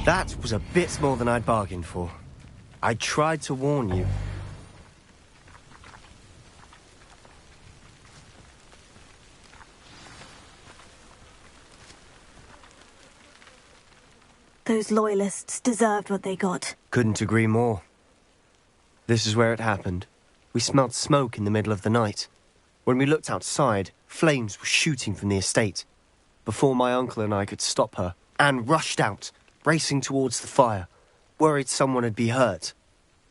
[SPEAKER 6] that was a bit more than I'd bargained for. I tried to warn you.
[SPEAKER 1] Those loyalists deserved what they got.
[SPEAKER 6] Couldn't agree more. This is where it happened. We smelled smoke in the middle of the night. When we looked outside, flames were shooting from the estate. Before my uncle and I could stop her, Anne rushed out, racing towards the fire, worried someone had been hurt.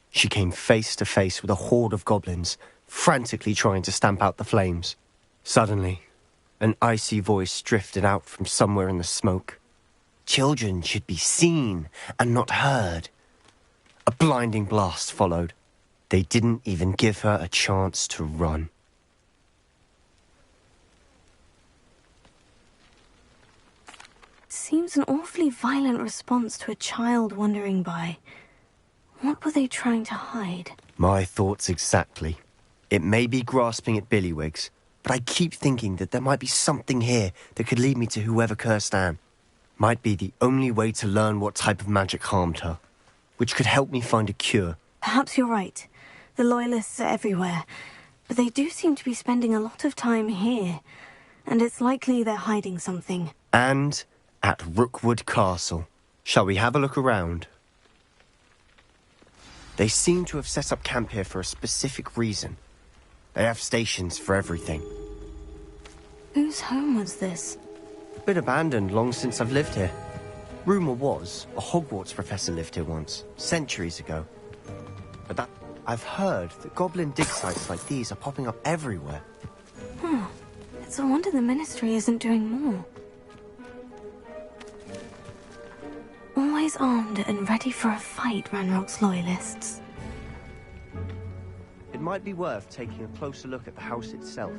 [SPEAKER 6] She came face to face with a horde of goblins, frantically trying to stamp out the flames. Suddenly, an icy voice drifted out from somewhere in the smoke. Children should be seen and not heard. A blinding blast followed. They didn't even give her a chance to run.
[SPEAKER 1] Seems an awfully violent response to a child wandering by. What were they trying to hide?
[SPEAKER 6] My thoughts exactly. It may be grasping at billywhigs, but I keep thinking that there might be something here that could lead me to whoever cursed Anne. Might be the only way to learn what type of magic harmed her, which could help me find a cure.
[SPEAKER 1] Perhaps you're right. The Loyalists are everywhere, but they do seem to be spending a lot of time here, and it's likely they're hiding something.
[SPEAKER 6] And at Rookwood Castle. Shall we have a look around? They seem to have set up camp here for a specific reason. They have stations for everything.
[SPEAKER 1] Whose home was this?
[SPEAKER 6] Been abandoned long since I've lived here. Rumour was a Hogwarts professor lived here once, centuries ago. But I've heard that goblin dig sites like these are popping up everywhere.
[SPEAKER 1] It's a wonder the Ministry isn't doing more. Always armed and ready for a fight, Ranrock's Loyalists.
[SPEAKER 6] It might be worth taking a closer look at the house itself.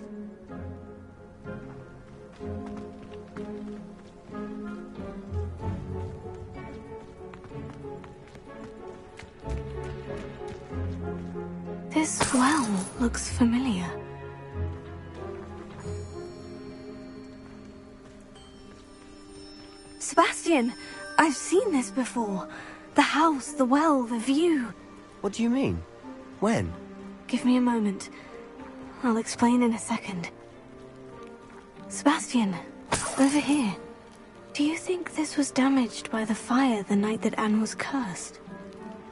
[SPEAKER 1] This well looks familiar. Sebastian! I've seen this before. The house, the well, the view.
[SPEAKER 6] What do you mean? When?
[SPEAKER 1] Give me a moment. I'll explain in a second. Sebastian, over here. Do you think this was damaged by the fire the night that Anne was cursed?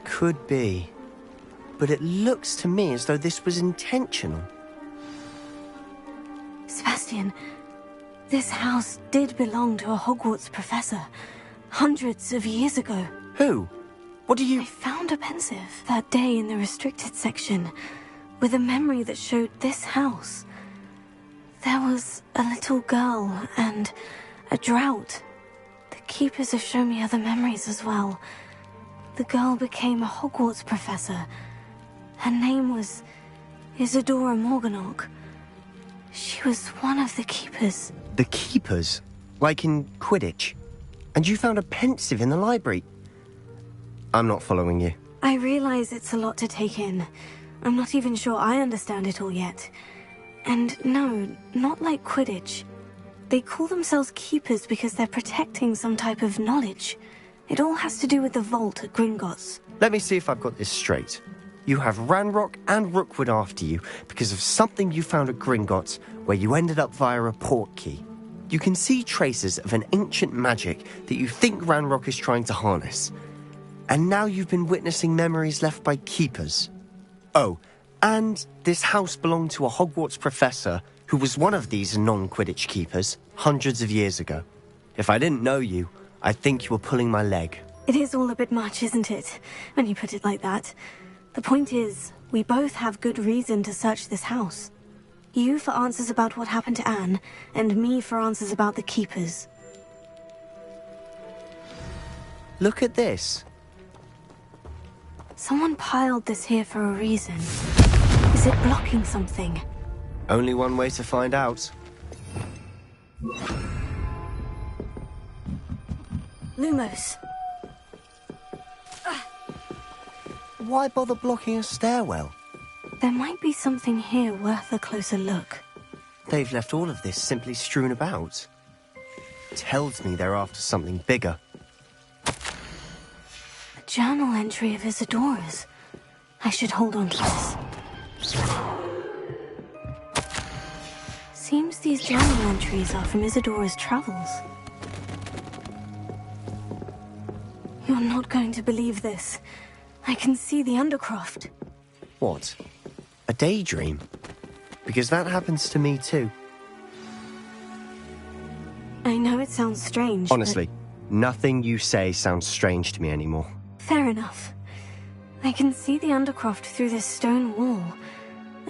[SPEAKER 6] Could be. but it looks to me as though this was intentional.
[SPEAKER 1] Sebastian, this house did belong to a Hogwarts professor hundreds of years ago.
[SPEAKER 6] Who? What do you...
[SPEAKER 1] I found a pensive that day in the restricted section with a memory that showed this house. There was a little girl and a drought. The keepers have shown me other memories as well. The girl became a Hogwarts professor. Her name was Isadora Morganach. She was one of the keepers.
[SPEAKER 6] The keepers? Like in Quidditch? And you found a pensive in the library? I'm not following you.
[SPEAKER 1] I realize it's a lot to take in. I'm not even sure I understand it all yet. And no, not like Quidditch. They call themselves keepers because they're protecting some type of knowledge. It all has to do with the vault at Gringotts.
[SPEAKER 6] Let me see if I've got this straight. You have Ranrock and Rookwood after you because of something you found at Gringotts where you ended up via a port key. You can see traces of an ancient magic that you think Ranrock is trying to harness. And now you've been witnessing memories left by keepers. Oh, and this house belonged to a Hogwarts professor who was one of these non-Quidditch keepers hundreds of years ago. If I didn't know you, I'd think you were pulling my leg.
[SPEAKER 1] It is all a bit much, isn't it, when you put it like that? The point is, we both have good reason to search this house. You for answers about what happened to Anne, and me for answers about the keepers.
[SPEAKER 6] Look at this.
[SPEAKER 1] Someone piled this here for a reason. Is it blocking something?
[SPEAKER 6] Only one way to find out.
[SPEAKER 1] Lumos.
[SPEAKER 6] Why bother blocking a stairwell?
[SPEAKER 1] There might be something here worth a closer look.
[SPEAKER 6] They've left all of this simply strewn about. Tells me they're after something bigger.
[SPEAKER 1] A journal entry of Isadora's. I should hold on to this. Seems these journal entries are from Isadora's travels. You're not going to believe this. I can see the Undercroft.
[SPEAKER 6] What? A daydream? Because that happens to me too.
[SPEAKER 1] I know it sounds strange,
[SPEAKER 6] Honestly, nothing you say sounds strange to me anymore.
[SPEAKER 1] Fair enough. I can see the Undercroft through this stone wall,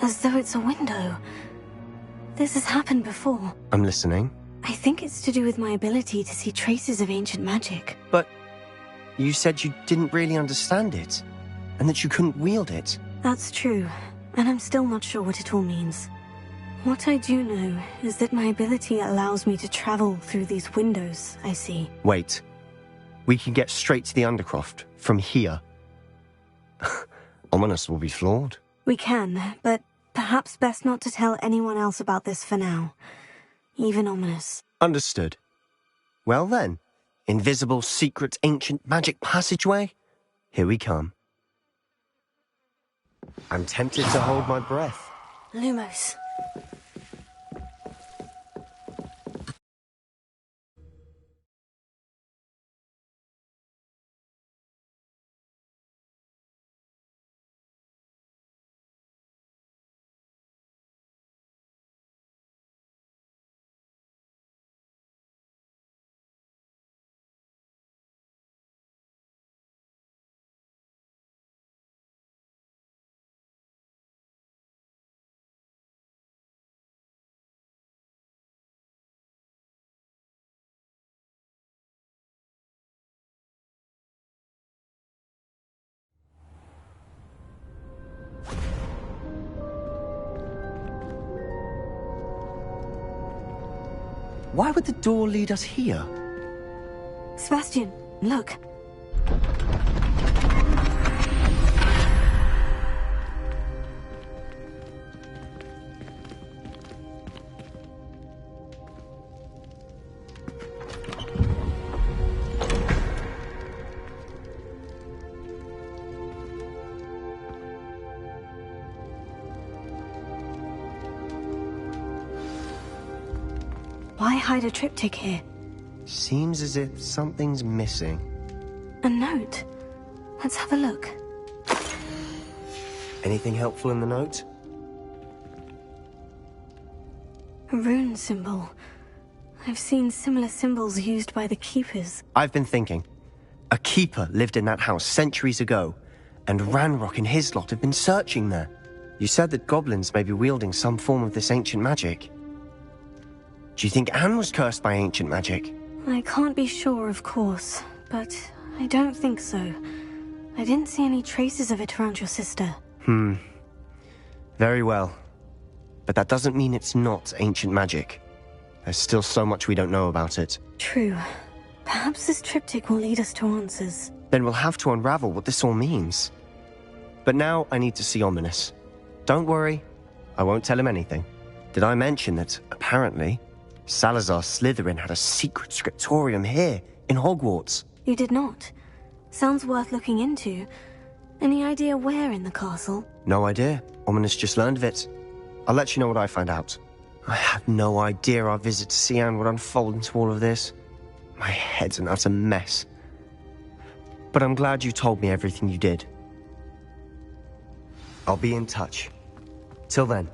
[SPEAKER 1] as though it's a window. This has happened before.
[SPEAKER 6] I'm listening.
[SPEAKER 1] I think it's to do with my ability to see traces of ancient magic.
[SPEAKER 6] But you said you didn't really understand it, and that you couldn't wield it.
[SPEAKER 1] That's true, and I'm still not sure what it all means. What I do know is that my ability allows me to travel through these windows I see.
[SPEAKER 6] Wait. We can get straight to the Undercroft from here. Ominous will be flawed.
[SPEAKER 1] We can, but perhaps best not to tell anyone else about this for now. Even Ominous.
[SPEAKER 6] Understood. Well then, invisible, secret, ancient magic passageway? Here we come. I'm tempted to hold my breath.
[SPEAKER 1] Lumos.
[SPEAKER 6] Why would the door lead us here?
[SPEAKER 1] Sebastian, look. Why hide a triptych here?
[SPEAKER 6] Seems as if something's missing.
[SPEAKER 1] A note. Let's have a look.
[SPEAKER 6] Anything helpful in the note?
[SPEAKER 1] A rune symbol. I've seen similar symbols used by the Keepers.
[SPEAKER 6] I've been thinking. A Keeper lived in that house centuries ago, and Ranrock and his lot have been searching there. You said that goblins may be wielding some form of this ancient magic. Do you think Anne was cursed by ancient magic?
[SPEAKER 1] I can't be sure, of course, but I don't think so. I didn't see any traces of it around your sister.
[SPEAKER 6] Very well. But that doesn't mean it's not ancient magic. There's still so much we don't know about it.
[SPEAKER 1] True. Perhaps this triptych will lead us to answers.
[SPEAKER 6] Then we'll have to unravel what this all means. But now I need to see Ominous. Don't worry, I won't tell him anything. Did I mention that, apparently, Salazar Slytherin had a secret scriptorium here, in Hogwarts?
[SPEAKER 1] You did not. Sounds worth looking into. Any idea where in the castle?
[SPEAKER 6] No idea. Ominous just learned of it. I'll let you know what I find out. I had no idea our visit to Cian would unfold into all of this. My head's an utter mess. But I'm glad you told me everything you did. I'll be in touch. Till then.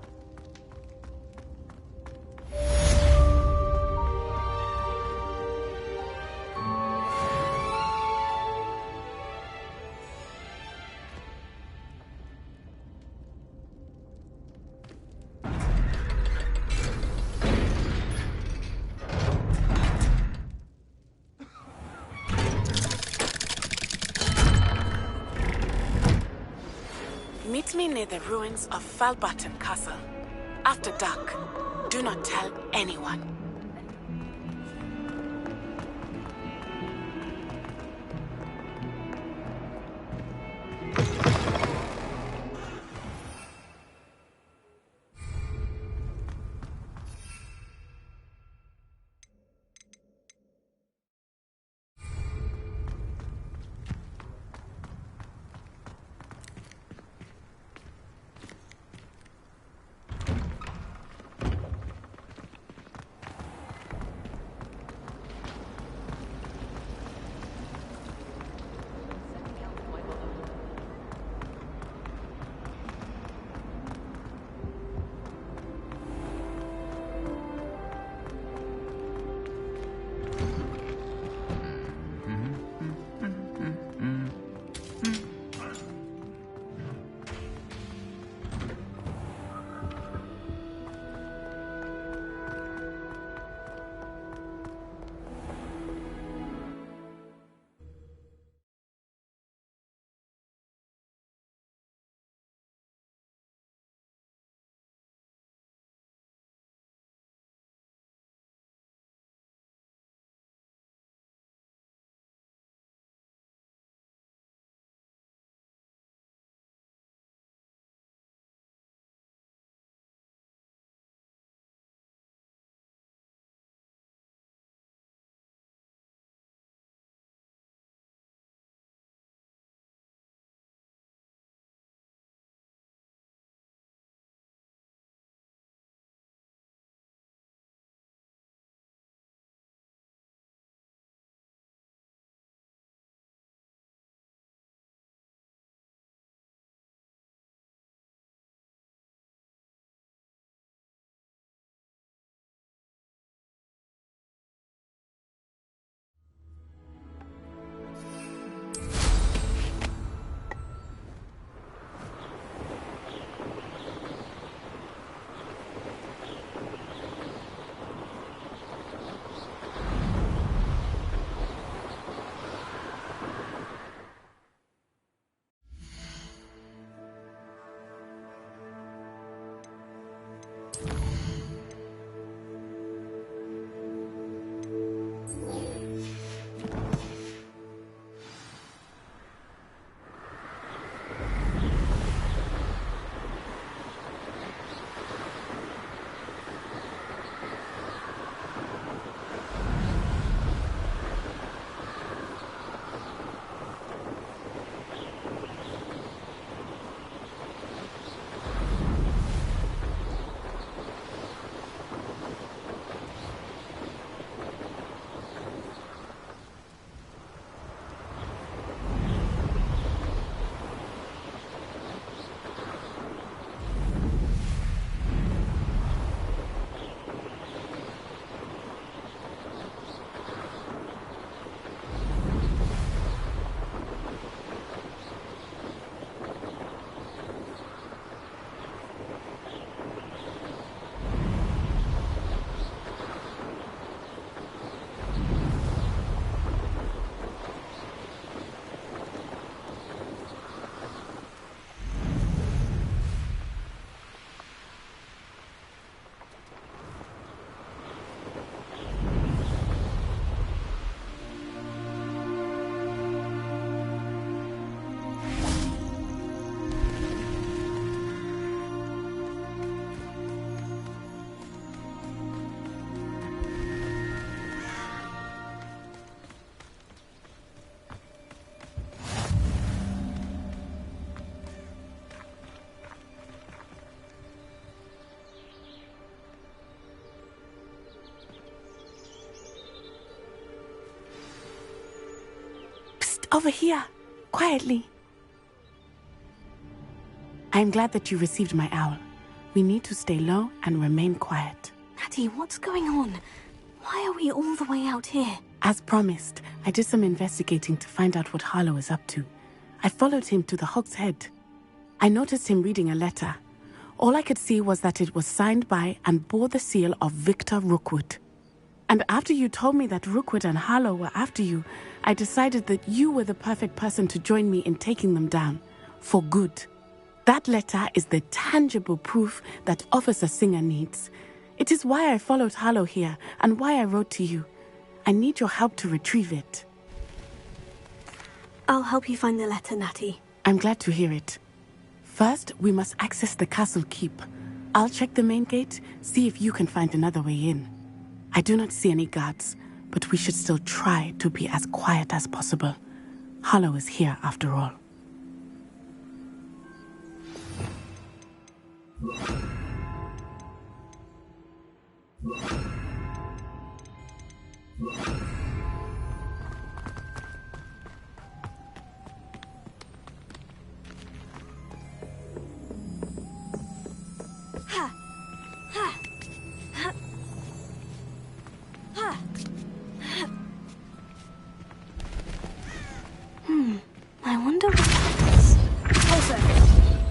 [SPEAKER 10] Meet me near the ruins of Falbaton Castle. After dark. Do not tell anyone. Over here, quietly. I'm glad that you received my owl. We need to stay low and remain quiet.
[SPEAKER 1] Natty, what's going on? Why are we all the way out here?
[SPEAKER 10] As promised, I did some investigating to find out what Harlow is up to. I followed him to the Hog's Head. I noticed him reading a letter. All I could see was that it was signed by and bore the seal of Victor Rookwood. And after you told me that Rookwood and Harlow were after you, I decided that you were the perfect person to join me in taking them down. For good. That letter is the tangible proof that Officer Singer needs. It is why I followed Harlow here and why I wrote to you. I need your help to retrieve it.
[SPEAKER 1] I'll help you find the letter, Natty.
[SPEAKER 10] I'm glad to hear it. First, we must access the castle keep. I'll check the main gate, see if you can find another way in. I do not see any guards, but we should still try to be as quiet as possible. Harlow is here after all.
[SPEAKER 1] I wonder what that is. Also,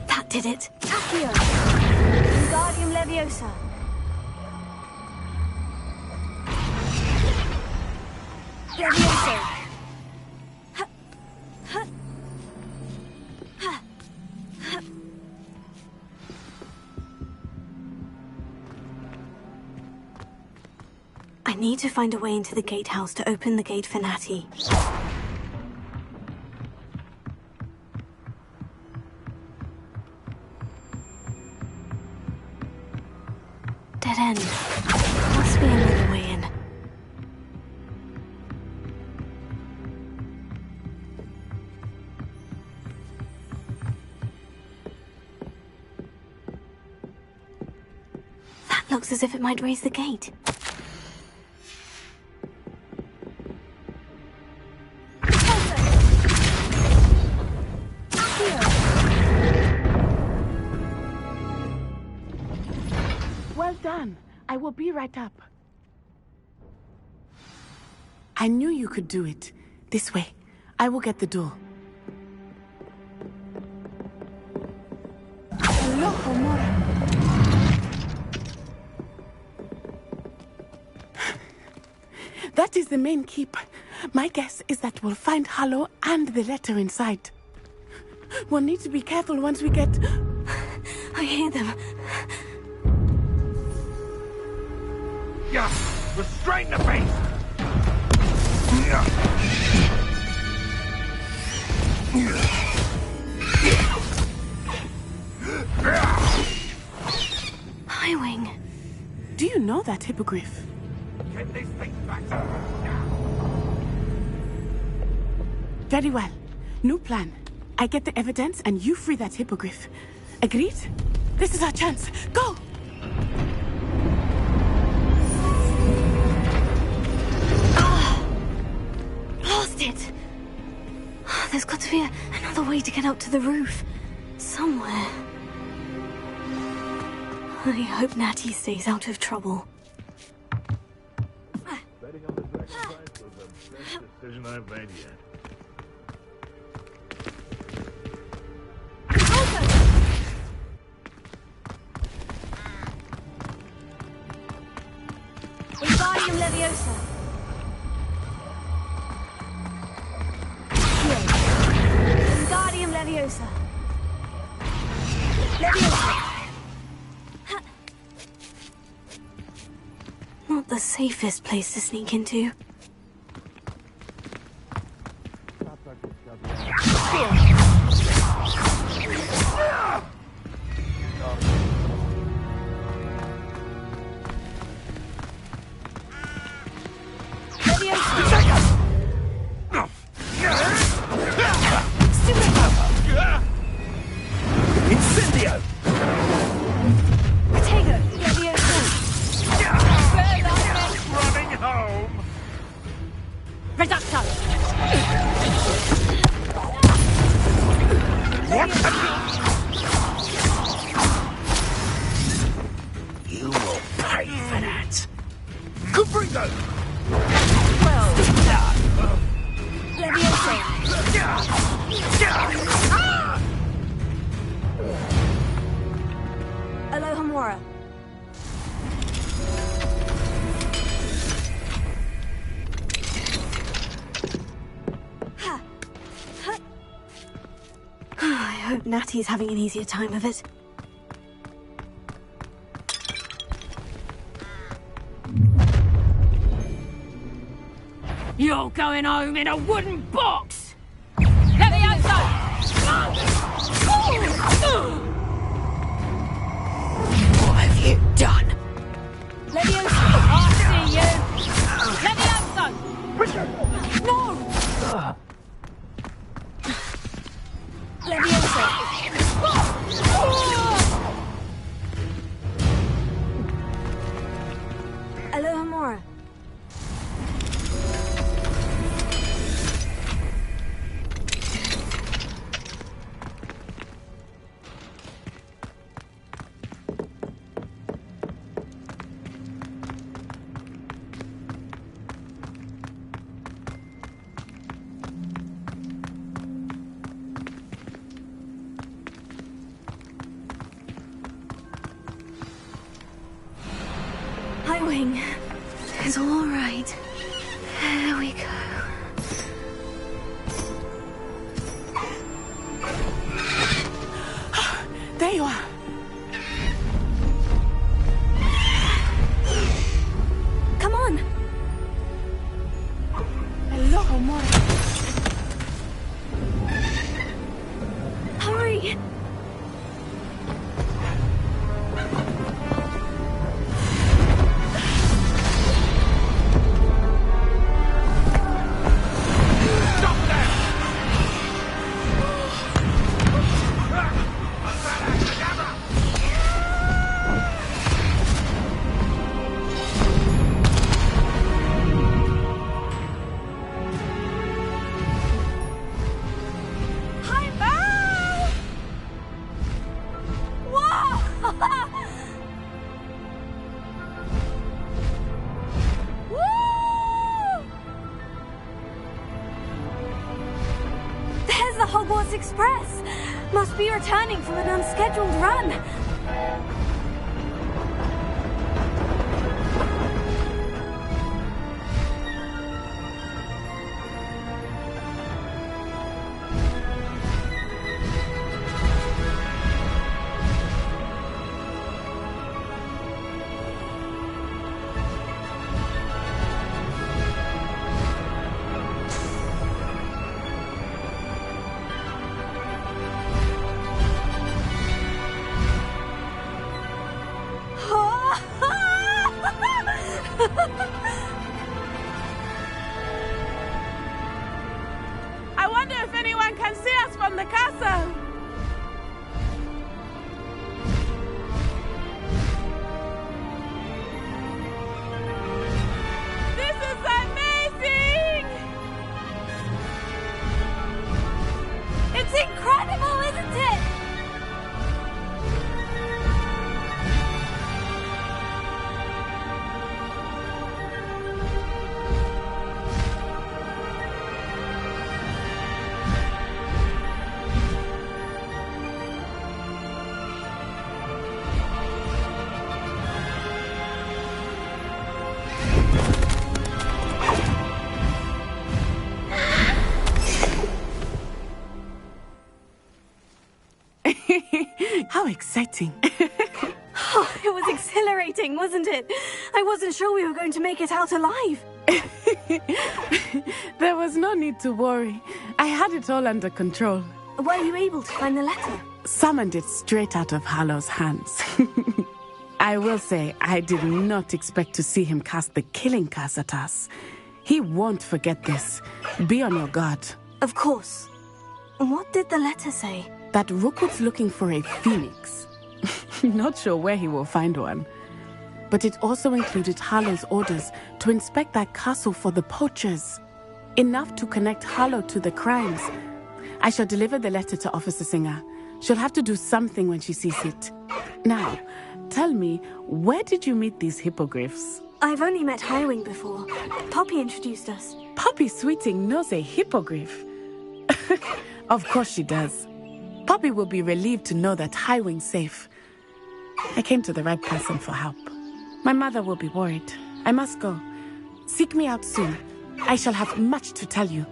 [SPEAKER 1] that did it. Accio! Wingardium Leviosa. Leviosa. I need to find a way into the gatehouse to open the gate for Natty. Dead end. Must be another way in. That looks as if it might raise the gate.
[SPEAKER 10] Well done. I will be right up. I knew you could do it. This way. I will get the door. That is the main keep. My guess is that we'll find Harlow and the letter inside. We'll need to be careful once we get...
[SPEAKER 1] I hear them.
[SPEAKER 21] Yeah, restrain the beast!
[SPEAKER 1] Highwing.
[SPEAKER 10] Do you know that hippogriff?
[SPEAKER 21] Get this thing back.
[SPEAKER 10] Very well. New plan. I get the evidence and you free that hippogriff. Agreed? This is our chance. Go!
[SPEAKER 1] Lost it! There's got to be another way to get up to the roof. Somewhere. I hope Natty stays out of trouble.
[SPEAKER 21] Betting on the dragon's life was the best decision I've made yet.
[SPEAKER 1] Wingardium Leviosa. Wingardium Leviosa. Leviosa. Not the safest place to sneak into.
[SPEAKER 21] Incendio!
[SPEAKER 1] Potato! Leviosa!
[SPEAKER 21] Running home!
[SPEAKER 1] Reducto! Aloha Mora. I hope Natty's having an easier time of it.
[SPEAKER 12] You're going home in a wooden box! Let me outside! What have you done?
[SPEAKER 1] Leviosa!
[SPEAKER 12] I see you! Let me outside! No!
[SPEAKER 1] Leviosa! Aloha Mora. Highwing. It's all right. There we go.
[SPEAKER 10] There you are.
[SPEAKER 1] Come on.
[SPEAKER 10] Aloha Mora.
[SPEAKER 1] Hurry. There's the Hogwarts Express! Must be returning from an unscheduled run.
[SPEAKER 10] I wonder if anyone can see us from the castle. This is amazing!
[SPEAKER 1] It's incredible, isn't it?
[SPEAKER 10] How exciting.
[SPEAKER 1] Oh, it was exhilarating, wasn't it? I wasn't sure we were going to make it out alive.
[SPEAKER 10] There was no need to worry. I had it all under control.
[SPEAKER 1] Were you able to find the letter?
[SPEAKER 10] Summoned it straight out of Hallow's hands. I will say, I did not expect to see him cast the killing curse at us. He won't forget this. Be on your guard.
[SPEAKER 1] Of course. What did the letter say?
[SPEAKER 10] That Rookwood's looking for a phoenix. Not sure where he will find one. But it also included Harlow's orders to inspect that castle for the poachers. Enough to connect Harlow to the crimes. I shall deliver the letter to Officer Singer. She'll have to do something when she sees it. Now, tell me, where did you meet these hippogriffs?
[SPEAKER 1] I've only met Highwing before. Poppy introduced us.
[SPEAKER 10] Poppy Sweeting knows a hippogriff. Of course she does. Poppy will be relieved to know that Highwing's safe. I came to the right person for help. My mother will be worried. I must go. Seek me out soon. I shall have much to tell you.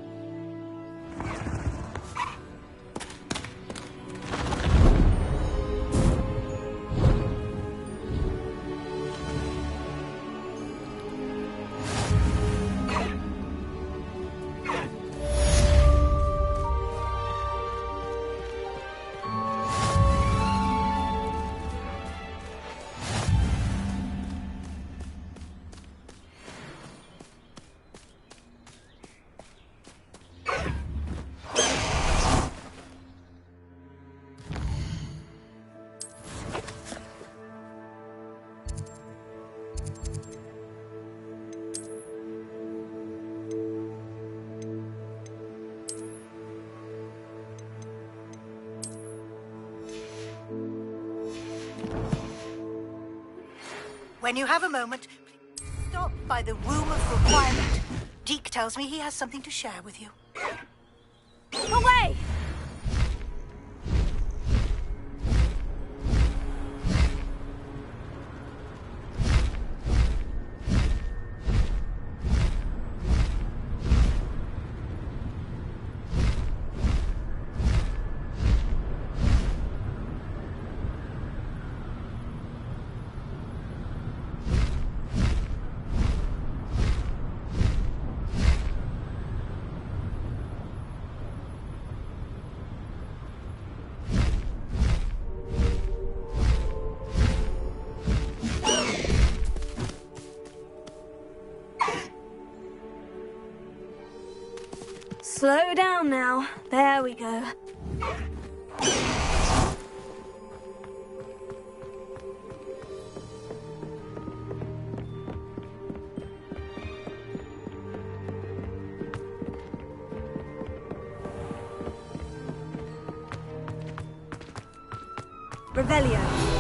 [SPEAKER 22] When you have a moment, please stop by the Room of Requirement. Deke tells me he has something to share with you.
[SPEAKER 1] Away! Slow down now. There we go.
[SPEAKER 18] Revelio.